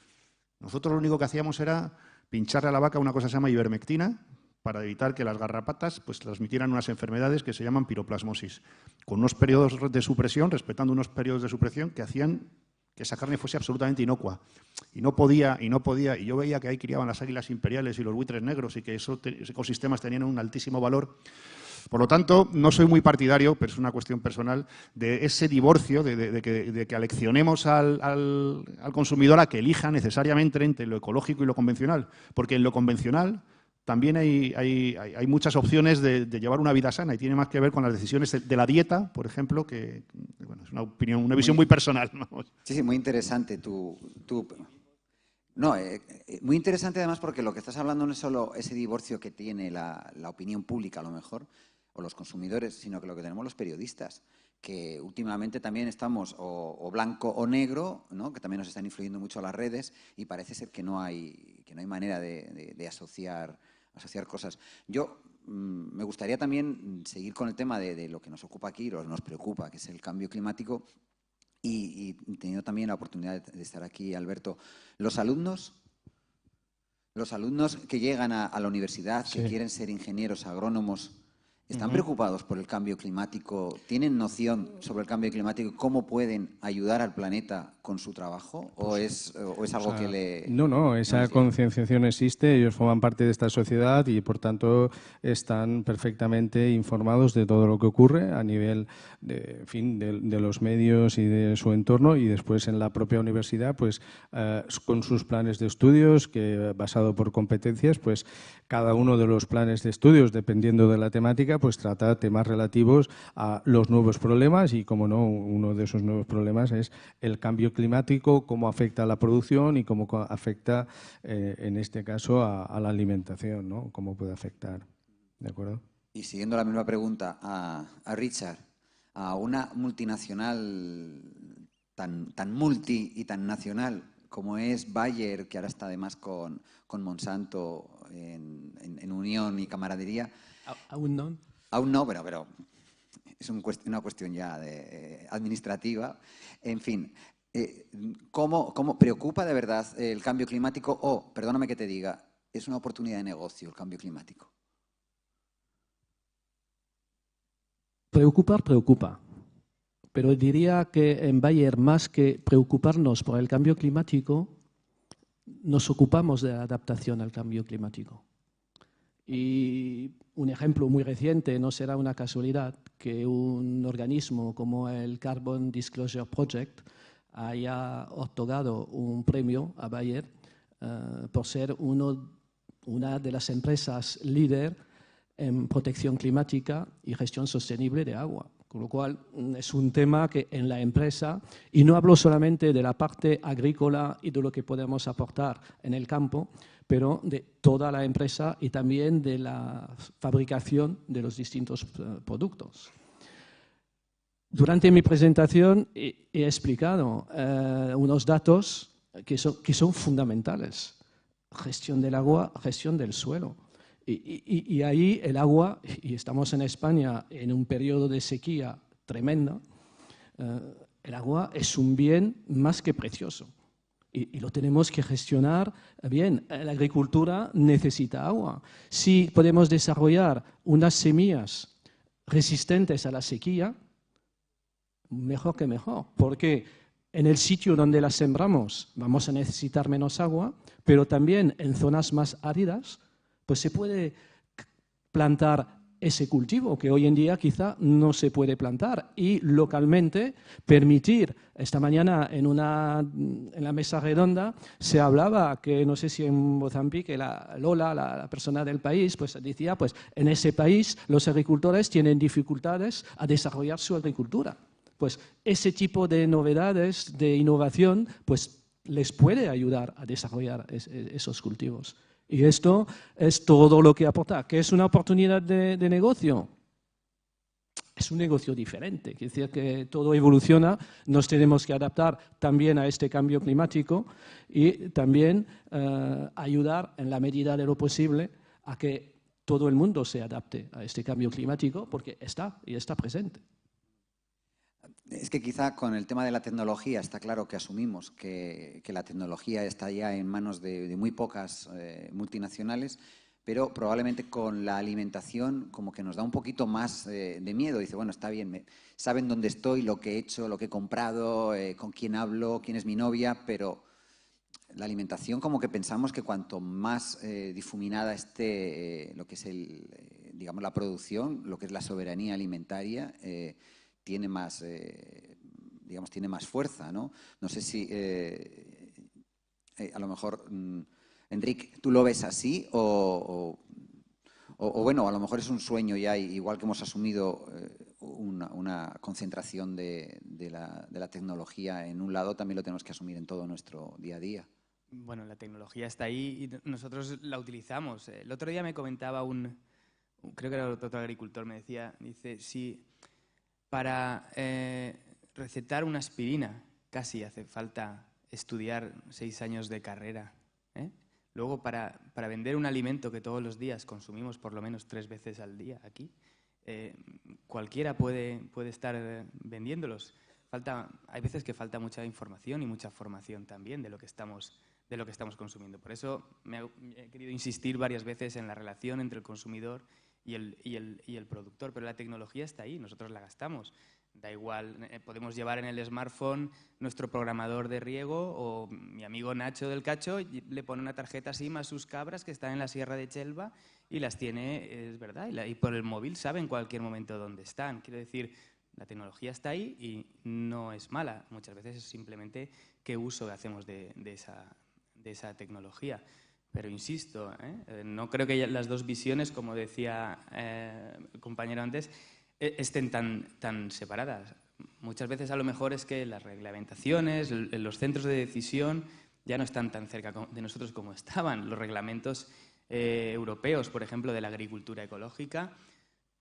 Nosotros lo único que hacíamos era pincharle a la vaca una cosa que se llama ivermectina para evitar que las garrapatas pues transmitieran unas enfermedades que se llaman piroplasmosis, con unos periodos de supresión, respetando unos periodos de supresión que hacían que esa carne fuese absolutamente inocua. Y no podía, y yo veía que ahí criaban las águilas imperiales y los buitres negros y que esos ecosistemas tenían un altísimo valor. Por lo tanto, no soy muy partidario, pero es una cuestión personal, de ese divorcio, de que aleccionemos al consumidor a que elija necesariamente entre lo ecológico y lo convencional, porque en lo convencional también hay muchas opciones de llevar una vida sana y tiene más que ver con las decisiones de la dieta, por ejemplo, que bueno, es una visión muy personal. Sí, muy interesante No, muy interesante además porque lo que estás hablando no es solo ese divorcio que tiene la opinión pública a lo mejor, o los consumidores, sino que lo que tenemos los periodistas, que últimamente también estamos o blanco o negro, ¿no? Que también nos están influyendo mucho las redes y parece ser que no hay manera de asociar cosas. Yo me gustaría también seguir con el tema de lo que nos ocupa aquí, nos preocupa, que es el cambio climático. Y teniendo también la oportunidad de estar aquí, Alberto, los alumnos que llegan a la universidad, que quieren ser ingenieros, agrónomos, ¿están preocupados por el cambio climático? ¿Tienen noción sobre el cambio climático? ¿Cómo pueden ayudar al planeta con su trabajo? ¿O es algo que le...? No, esa concienciación existe, ellos forman parte de esta sociedad y, por tanto, están perfectamente informados de todo lo que ocurre a nivel de los medios y de su entorno, y después en la propia universidad, pues con sus planes de estudios, que basado por competencias, pues cada uno de los planes de estudios, dependiendo de la temática, pues trata temas relativos a los nuevos problemas y, como no, uno de esos nuevos problemas es el cambio climático, cómo afecta a la producción y cómo afecta, en este caso, a la alimentación, ¿no? Cómo puede afectar. ¿De acuerdo? Y siguiendo la misma pregunta a Richard, a una multinacional tan multi y tan nacional como es Bayer, que ahora está además con Monsanto en unión y camaradería. ¿Aún no? Aún no, pero es una cuestión ya administrativa. En fin, ¿cómo preocupa de verdad el cambio climático? O, perdóname que te diga, ¿es una oportunidad de negocio el cambio climático? Preocupa. Pero diría que en Bayer, más que preocuparnos por el cambio climático, nos ocupamos de la adaptación al cambio climático. Y un ejemplo muy reciente, no será una casualidad, que un organismo como el Carbon Disclosure Project haya otorgado un premio a Bayer por ser una de las empresas líder en protección climática y gestión sostenible de agua. Con lo cual, es un tema que en la empresa, y no hablo solamente de la parte agrícola y de lo que podemos aportar en el campo, pero de toda la empresa y también de la fabricación de los distintos productos. Durante mi presentación he explicado unos datos que son fundamentales. Gestión del agua, gestión del suelo. Y ahí el agua, y estamos en España en un periodo de sequía tremenda, el agua es un bien más que precioso. Y lo tenemos que gestionar bien. La agricultura necesita agua. Si podemos desarrollar unas semillas resistentes a la sequía, mejor que mejor, porque en el sitio donde las sembramos vamos a necesitar menos agua, pero también en zonas más áridas, pues se puede plantar ese cultivo que hoy en día quizá no se puede plantar y localmente permitir. Esta mañana en la mesa redonda se hablaba que, no sé si en Mozambique, Lola, la persona del país, pues decía, pues en ese país los agricultores tienen dificultades a desarrollar su agricultura. Pues ese tipo de novedades, de innovación, pues les puede ayudar a desarrollar esos cultivos. Y esto es todo lo que aporta. ¿Qué es una oportunidad de negocio? Es un negocio diferente. Quiere decir que todo evoluciona, nos tenemos que adaptar también a este cambio climático y también ayudar en la medida de lo posible a que todo el mundo se adapte a este cambio climático porque está presente. Es que quizá con el tema de la tecnología está claro que asumimos que la tecnología está ya en manos de muy pocas multinacionales, pero probablemente con la alimentación como que nos da un poquito más de miedo. Dice, bueno, está bien, saben dónde estoy, lo que he hecho, lo que he comprado, con quién hablo, quién es mi novia, pero la alimentación como que pensamos que cuanto más difuminada esté lo que es digamos, la producción, lo que es la soberanía alimentaria, tiene más, digamos, tiene más fuerza, ¿no? No sé si a lo mejor, Enric, ¿tú lo ves así o bueno, a lo mejor es un sueño ya, igual que hemos asumido una concentración de la tecnología en un lado, también lo tenemos que asumir en todo nuestro día a día? Bueno, la tecnología está ahí y nosotros la utilizamos. El otro día me comentaba creo que era otro agricultor, me decía, dice, si para recetar una aspirina casi hace falta estudiar 6 años de carrera. Luego, para vender un alimento que todos los días consumimos por lo menos 3 veces al día aquí, cualquiera puede estar vendiéndolos. Hay veces que falta mucha información y mucha formación también de lo que estamos consumiendo. Por eso he querido insistir varias veces en la relación entre el consumidor y el productor, pero la tecnología está ahí, nosotros la gastamos. Da igual, podemos llevar en el smartphone nuestro programador de riego o mi amigo Nacho del Cacho le pone una tarjeta SIM a sus cabras que están en la Sierra de Chelva y las tiene, es verdad, y por el móvil sabe en cualquier momento dónde están. Quiero decir, la tecnología está ahí y no es mala. Muchas veces es simplemente qué uso hacemos de esa tecnología. Pero insisto, no creo que las dos visiones, como decía el compañero antes, estén tan separadas. Muchas veces a lo mejor es que las reglamentaciones, los centros de decisión ya no están tan cerca de nosotros como estaban. Los reglamentos europeos, por ejemplo, de la agricultura ecológica,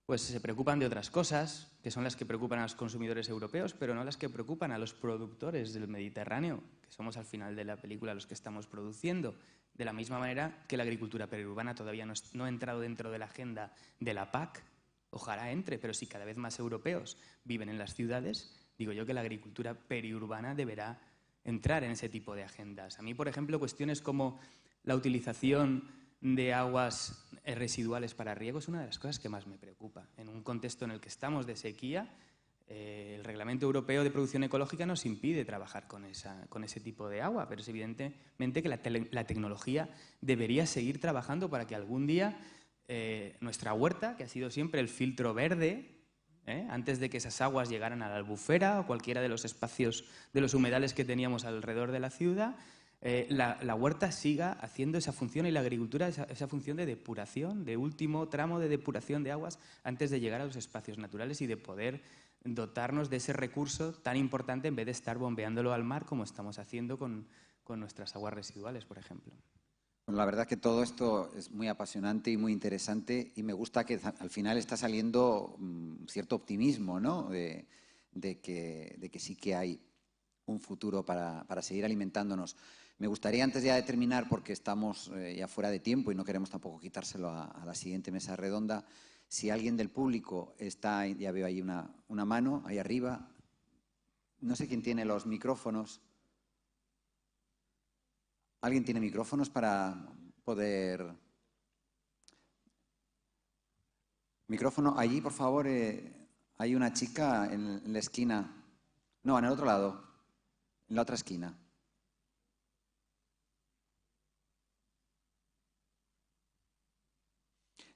pues se preocupan de otras cosas, que son las que preocupan a los consumidores europeos, pero no las que preocupan a los productores del Mediterráneo, que somos al final de la película los que estamos produciendo. De la misma manera que la agricultura periurbana todavía no ha entrado dentro de la agenda de la PAC, ojalá entre, pero si cada vez más europeos viven en las ciudades, digo yo que la agricultura periurbana deberá entrar en ese tipo de agendas. A mí, por ejemplo, cuestiones como la utilización de aguas residuales para riego es una de las cosas que más me preocupa. En un contexto en el que estamos de sequía, el Reglamento Europeo de Producción Ecológica nos impide trabajar con ese tipo de agua, pero es evidentemente que la tecnología debería seguir trabajando para que algún día nuestra huerta, que ha sido siempre el filtro verde, antes de que esas aguas llegaran a la albufera o cualquiera de los espacios de los humedales que teníamos alrededor de la ciudad, la huerta siga haciendo esa función y la agricultura esa función de depuración, de último tramo de depuración de aguas antes de llegar a los espacios naturales y de poder dotarnos de ese recurso tan importante en vez de estar bombeándolo al mar como estamos haciendo con nuestras aguas residuales, por ejemplo. Bueno, la verdad que todo esto es muy apasionante y muy interesante y me gusta que al final está saliendo cierto optimismo, ¿no? De que sí que hay un futuro para seguir alimentándonos. Me gustaría, antes ya de terminar, porque estamos ya fuera de tiempo y no queremos tampoco quitárselo a la siguiente mesa redonda, si alguien del público está, ya veo ahí una mano, ahí arriba, no sé quién tiene los micrófonos. ¿Alguien tiene micrófonos para poder...? Micrófono, allí, por favor, hay una chica en la esquina. No, en el otro lado, en la otra esquina.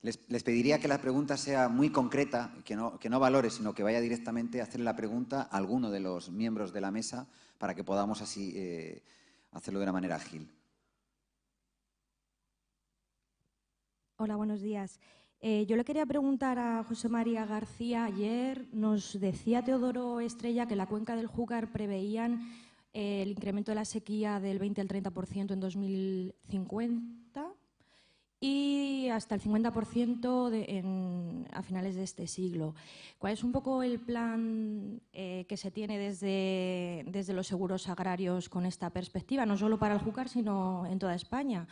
Les pediría que la pregunta sea muy concreta, que no valore, sino que vaya directamente a hacerle la pregunta a alguno de los miembros de la mesa para que podamos así hacerlo de una manera ágil. Hola, buenos días. Yo le quería preguntar a José María García. Ayer nos decía Teodoro Estrella que la cuenca del Júcar preveían el incremento de la sequía del 20 al 30% en 2050 y hasta el 50% a finales de este siglo. ¿Cuál es un poco el plan que se tiene desde los seguros agrarios con esta perspectiva, no solo para el Júcar, sino en toda España,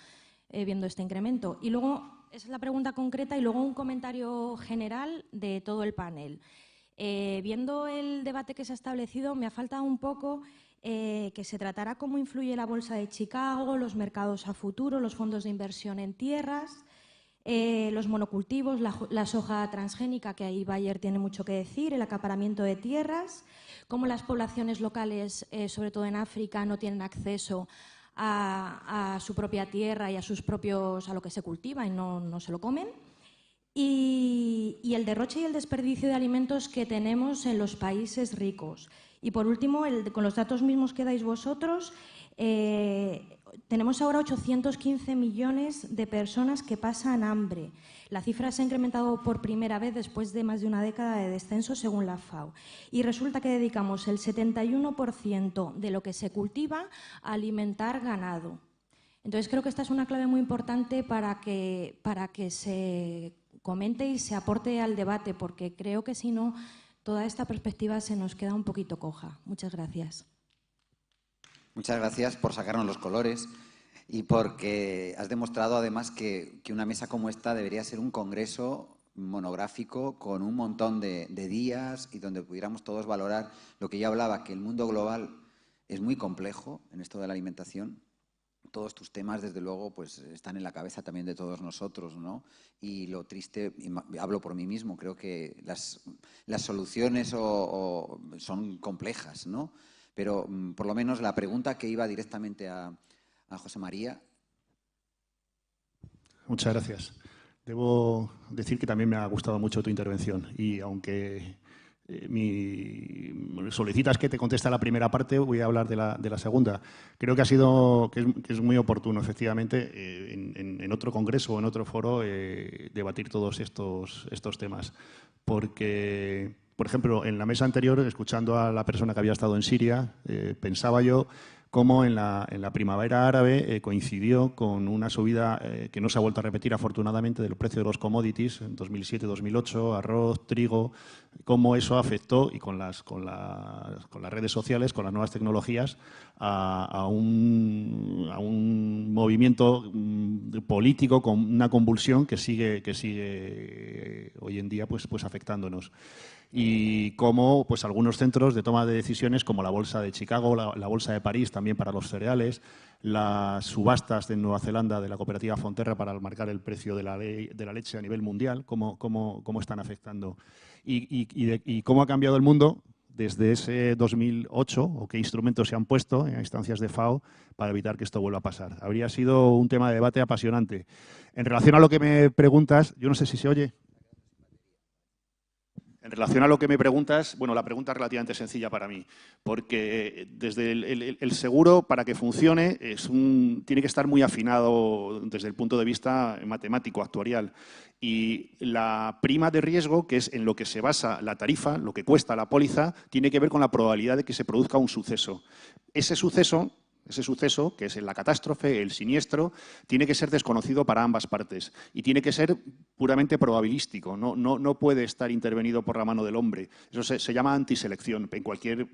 viendo este incremento? Y luego, esa es la pregunta concreta, y luego un comentario general de todo el panel. Viendo el debate que se ha establecido, me ha faltado un poco que se tratara cómo influye la Bolsa de Chicago, los mercados a futuro, los fondos de inversión en tierras, los monocultivos, la soja transgénica, que ahí Bayer tiene mucho que decir, el acaparamiento de tierras, cómo las poblaciones locales, sobre todo en África, no tienen acceso a su propia tierra y a lo que se cultiva y no se lo comen. Y el derroche y el desperdicio de alimentos que tenemos en los países ricos. Y por último, con los datos mismos que dais vosotros, tenemos ahora 815 millones de personas que pasan hambre. La cifra se ha incrementado por primera vez después de más de una década de descenso, según la FAO. Y resulta que dedicamos el 71% de lo que se cultiva a alimentar ganado. Entonces, creo que esta es una clave muy importante para que se comente y se aporte al debate, porque creo que si no, toda esta perspectiva se nos queda un poquito coja. Muchas gracias. Muchas gracias por sacarnos los colores y porque has demostrado además que una mesa como esta debería ser un congreso monográfico con un montón de días y donde pudiéramos todos valorar lo que yo hablaba, que el mundo global es muy complejo en esto de la alimentación. Todos tus temas, desde luego, pues están en la cabeza también de todos nosotros, ¿no? Y lo triste, y hablo por mí mismo, creo que las soluciones son complejas, ¿no? Pero por lo menos la pregunta que iba directamente a José María. Muchas gracias. Debo decir que también me ha gustado mucho tu intervención y aunque solicitas que te conteste la primera parte, voy a hablar de la segunda. Creo que es muy oportuno, efectivamente, en otro congreso o en otro foro debatir todos estos temas. Porque, por ejemplo, en la mesa anterior, escuchando a la persona que había estado en Siria, pensaba yo cómo en la primavera árabe coincidió con una subida que no se ha vuelto a repetir, afortunadamente, del precio de los commodities en 2007-2008, arroz, trigo, cómo eso afectó, y con las redes sociales, con las nuevas tecnologías, a un movimiento político con una convulsión que sigue hoy en día pues afectándonos. Y cómo pues, algunos centros de toma de decisiones, como la Bolsa de Chicago, la Bolsa de París también para los cereales, las subastas de Nueva Zelanda de la cooperativa Fonterra para marcar el precio de la leche a nivel mundial, cómo están afectando. Y cómo ha cambiado el mundo desde ese 2008, o qué instrumentos se han puesto en instancias de FAO para evitar que esto vuelva a pasar. Habría sido un tema de debate apasionante. En relación a lo que me preguntas, yo no sé si se oye. En relación a lo que me preguntas, bueno, la pregunta es relativamente sencilla para mí, porque desde el seguro, para que funcione, tiene que estar muy afinado desde el punto de vista matemático, actuarial. Y la prima de riesgo, que es en lo que se basa la tarifa, lo que cuesta la póliza, tiene que ver con la probabilidad de que se produzca un suceso. Ese suceso, que es la catástrofe, el siniestro, tiene que ser desconocido para ambas partes y tiene que ser puramente probabilístico, no puede estar intervenido por la mano del hombre. Eso se llama antiselección en cualquier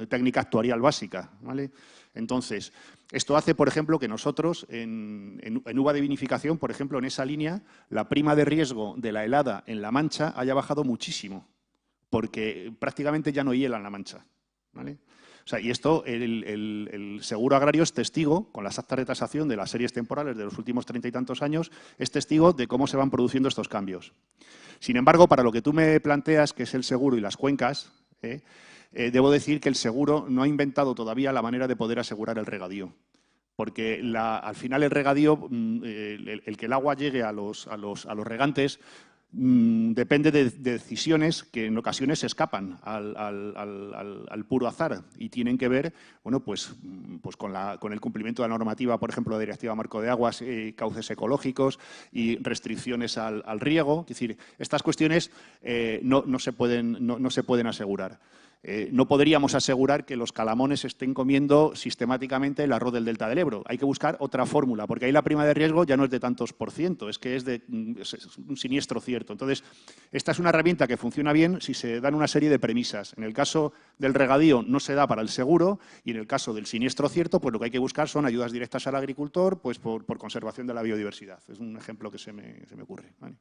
técnica actuarial básica, ¿vale? Entonces, esto hace, por ejemplo, que nosotros en uva de vinificación, por ejemplo, en esa línea, la prima de riesgo de la helada en La Mancha haya bajado muchísimo, porque prácticamente ya no hiela en La Mancha, ¿vale? O sea, y esto, el seguro agrario es testigo, con las actas de tasación de las series temporales de los últimos 30 y tantos años, es testigo de cómo se van produciendo estos cambios. Sin embargo, para lo que tú me planteas, que es el seguro y las cuencas, debo decir que el seguro no ha inventado todavía la manera de poder asegurar el regadío. Porque al final el regadío, el que el agua llegue a los regantes, depende de decisiones que en ocasiones se escapan al puro azar y tienen que ver, bueno, pues con el cumplimiento de la normativa, por ejemplo, la Directiva Marco de Aguas, cauces ecológicos y restricciones al riego. Es decir, estas cuestiones no se pueden asegurar. No podríamos asegurar que los calamones estén comiendo sistemáticamente el arroz del delta del Ebro. Hay que buscar otra fórmula, porque ahí la prima de riesgo ya no es de tantos por ciento, es que es un siniestro cierto. Entonces, esta es una herramienta que funciona bien si se dan una serie de premisas. En el caso del regadío no se da para el seguro y en el caso del siniestro cierto, pues lo que hay que buscar son ayudas directas al agricultor, pues por conservación de la biodiversidad. Es un ejemplo que se me ocurre, ¿vale?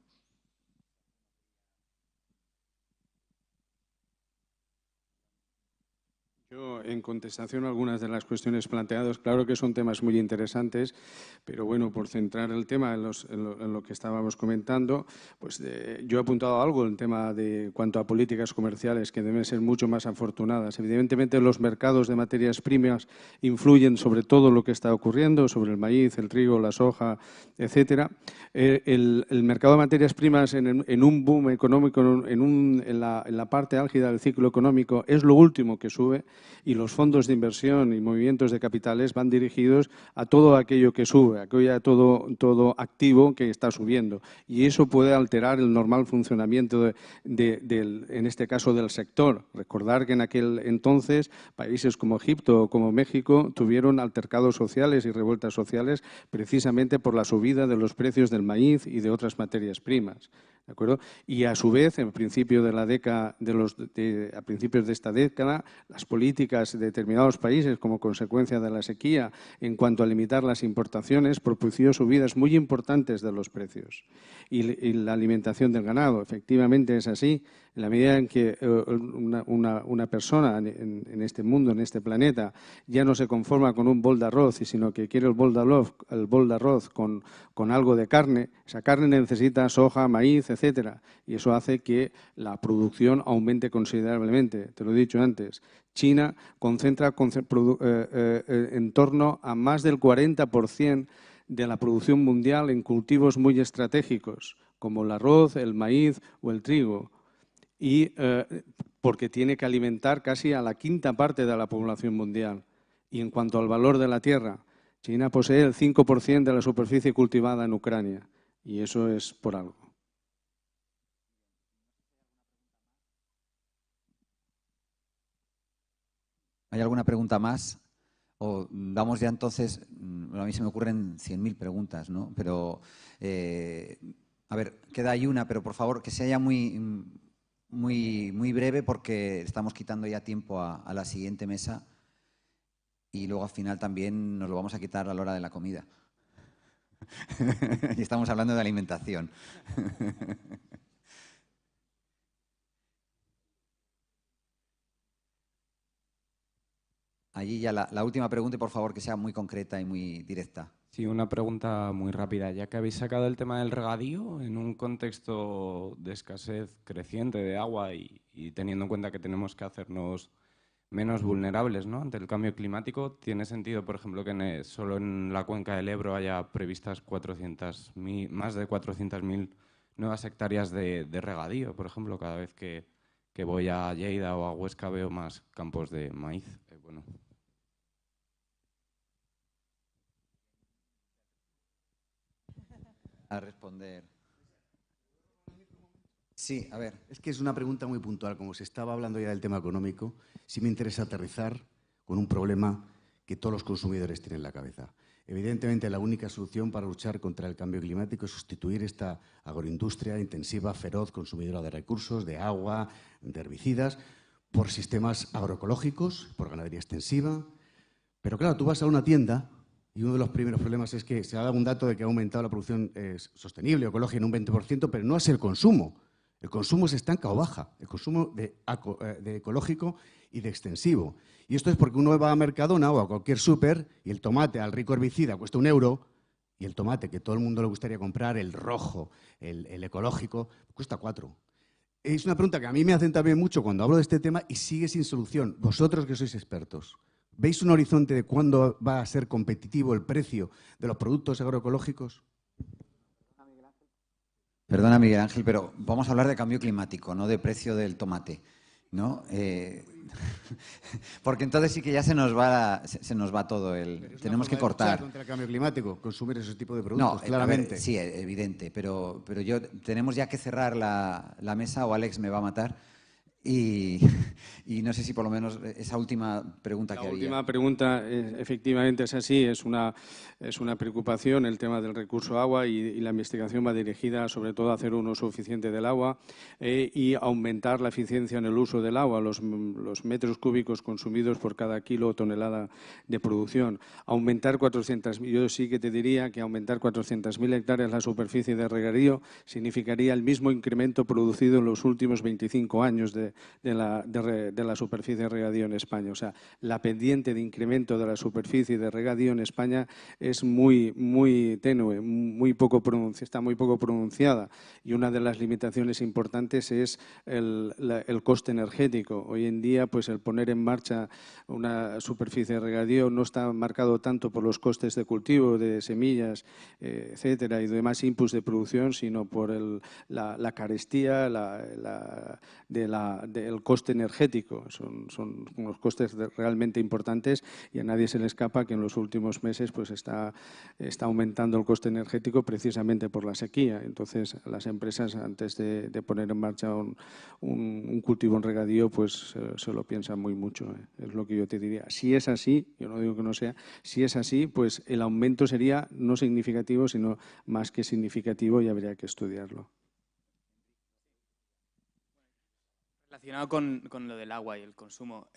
Yo, en contestación a algunas de las cuestiones planteadas, claro que son temas muy interesantes, pero bueno, por centrar el tema en lo que estábamos comentando, pues yo he apuntado algo, el tema de cuanto a políticas comerciales que deben ser mucho más afortunadas. Evidentemente, los mercados de materias primas influyen sobre todo lo que está ocurriendo, sobre el maíz, el trigo, la soja, etcétera. El mercado de materias primas en un boom económico, en la parte álgida del ciclo económico, es lo último que sube. Y los fondos de inversión y movimientos de capitales van dirigidos a todo aquello que sube, a todo activo que está subiendo. Y eso puede alterar el normal funcionamiento en este caso, del sector. Recordar que en aquel entonces países como Egipto o como México tuvieron altercados sociales y revueltas sociales precisamente por la subida de los precios del maíz y de otras materias primas. ¿De acuerdo? Y a su vez, en principio de la década, a principios de esta década, las políticas de determinados países, como consecuencia de la sequía, en cuanto a limitar las importaciones, propició subidas muy importantes de los precios. Y la alimentación del ganado, efectivamente es así. En la medida en que una persona en este mundo, en este planeta, ya no se conforma con un bol de arroz, sino que quiere el bol de arroz con algo de carne, esa carne necesita soja, maíz, etcétera. Y eso hace que la producción aumente considerablemente. Te lo he dicho antes. China concentra en torno a más del 40% de la producción mundial en cultivos muy estratégicos, como el arroz, el maíz o el trigo. Y porque tiene que alimentar casi a la quinta parte de la población mundial. Y en cuanto al valor de la tierra, China posee el 5% de la superficie cultivada en Ucrania. Y eso es por algo. ¿Hay alguna pregunta más? O vamos ya entonces, a mí se me ocurren 100.000 preguntas, ¿no? Pero, a ver, queda ahí una, pero por favor que sea muy breve porque estamos quitando ya tiempo a la siguiente mesa y luego al final también nos lo vamos a quitar a la hora de la comida. Y estamos hablando de alimentación. Allí ya la última pregunta y por favor que sea muy concreta y muy directa. Sí, una pregunta muy rápida. Ya que habéis sacado el tema del regadío, en un contexto de escasez creciente de agua y teniendo en cuenta que tenemos que hacernos menos vulnerables, ¿no?, ante el cambio climático, ¿tiene sentido, por ejemplo, que solo en la cuenca del Ebro haya previstas más de 400.000 nuevas hectáreas de regadío. Por ejemplo, cada vez que voy a Lleida o a Huesca veo más campos de maíz. Bueno. A responder. Sí, a ver. Es que es una pregunta muy puntual. Como se estaba hablando ya del tema económico, sí me interesa aterrizar con un problema que todos los consumidores tienen en la cabeza. Evidentemente, la única solución para luchar contra el cambio climático es sustituir esta agroindustria intensiva, feroz, consumidora de recursos, de agua, de herbicidas, por sistemas agroecológicos, por ganadería extensiva. Pero claro, tú vas a una tienda y uno de los primeros problemas es que se ha dado un dato de que ha aumentado la producción sostenible o ecológica en un 20%, pero no es el consumo. El consumo se estanca o baja, el consumo de ecológico y de extensivo. Y esto es porque uno va a Mercadona o a cualquier súper y el tomate al rico herbicida cuesta €1 y el tomate que todo el mundo le gustaría comprar, el rojo, el ecológico, cuesta 4. Es una pregunta que a mí me hacen también mucho cuando hablo de este tema y sigue sin solución. Vosotros que sois expertos, ¿veis un horizonte de cuándo va a ser competitivo el precio de los productos agroecológicos? Perdona, Miguel Ángel, pero vamos a hablar de cambio climático, no de precio del tomate, ¿no? Porque entonces sí que ya se nos va todo el... Tenemos que cortar. Contra el cambio climático, consumir ese tipo de productos, No, claramente. A ver, sí, evidente, pero tenemos ya que cerrar la mesa o Alex me va a matar. Y no sé si por lo menos esa última pregunta que había. La última pregunta, efectivamente es así, es una preocupación el tema del recurso agua y la investigación va dirigida sobre todo a hacer un uso eficiente del agua y aumentar la eficiencia en el uso del agua, los metros cúbicos consumidos por cada kilo o tonelada de producción. Aumentar 400.000, yo sí que te diría que aumentar 400.000 hectáreas la superficie de regadío significaría el mismo incremento producido en los últimos 25 años de la superficie de regadío en España. O sea, la pendiente de incremento de la superficie de regadío en España es muy tenue, está muy poco pronunciada. Y una de las limitaciones importantes es el coste energético. Hoy en día, pues el poner en marcha una superficie de regadío no está marcado tanto por los costes de cultivo, de semillas, etcétera, y demás inputs de producción, sino por la carestía del coste energético. Son unos costes realmente importantes y a nadie se le escapa que en los últimos meses pues está aumentando el coste energético precisamente por la sequía. Entonces, las empresas, antes de poner en marcha un cultivo en regadío, pues se lo piensan muy mucho. Es lo que yo te diría. Si es así, yo no digo que no sea, si es así, pues el aumento sería no significativo, sino más que significativo y habría que estudiarlo. Relacionado con lo del agua y el consumo,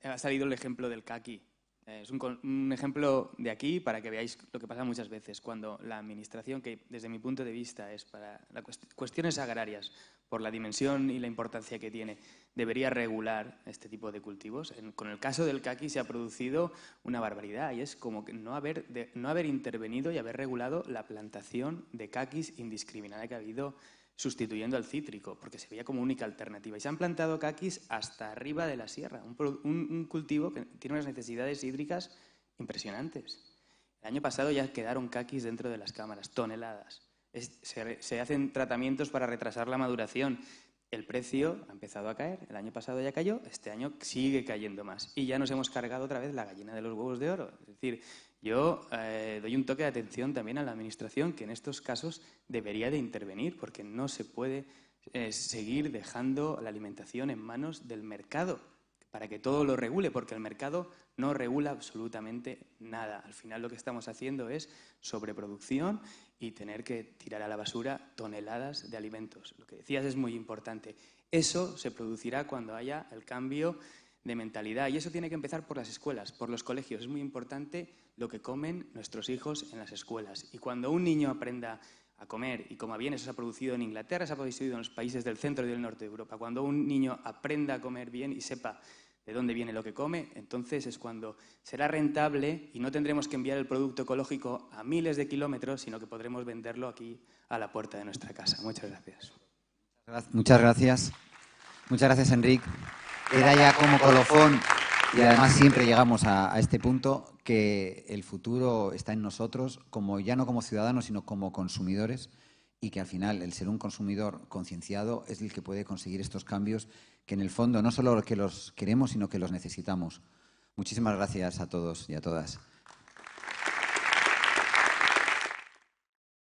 ha salido el ejemplo del caqui. Es un ejemplo de aquí para que veáis lo que pasa muchas veces cuando la administración, que desde mi punto de vista es para las cuestiones agrarias, por la dimensión y la importancia que tiene, debería regular este tipo de cultivos. Con el caso del caqui se ha producido una barbaridad y es como que no haber intervenido y haber regulado la plantación de caquis indiscriminada que ha habido sustituyendo al cítrico, porque se veía como única alternativa. Y se han plantado caquis hasta arriba de la sierra, un cultivo que tiene unas necesidades hídricas impresionantes. El año pasado ya quedaron caquis dentro de las cámaras, toneladas. Se hacen tratamientos para retrasar la maduración. El precio ha empezado a caer, el año pasado ya cayó, este año sigue cayendo más. Y ya nos hemos cargado otra vez la gallina de los huevos de oro. Es decir, yo doy un toque de atención también a la Administración que en estos casos debería de intervenir porque no se puede seguir dejando la alimentación en manos del mercado para que todo lo regule, porque el mercado no regula absolutamente nada. Al final lo que estamos haciendo es sobreproducción y tener que tirar a la basura toneladas de alimentos. Lo que decías es muy importante. Eso se producirá cuando haya el cambio de mentalidad y eso tiene que empezar por las escuelas, por los colegios. Es muy importante lo que comen nuestros hijos en las escuelas. Y cuando un niño aprenda a comer y coma bien, eso se ha producido en Inglaterra, se ha producido en los países del centro y del norte de Europa. Cuando un niño aprenda a comer bien y sepa de dónde viene lo que come, entonces es cuando será rentable y no tendremos que enviar el producto ecológico a miles de kilómetros, sino que podremos venderlo aquí a la puerta de nuestra casa. Muchas gracias. Muchas gracias. Muchas gracias, Enric. Queda ya como colofón, y además siempre llegamos a este punto, que el futuro está en nosotros, ya no como ciudadanos, sino como consumidores, y que al final el ser un consumidor concienciado es el que puede conseguir estos cambios que en el fondo no solo que los queremos, sino que los necesitamos. Muchísimas gracias a todos y a todas.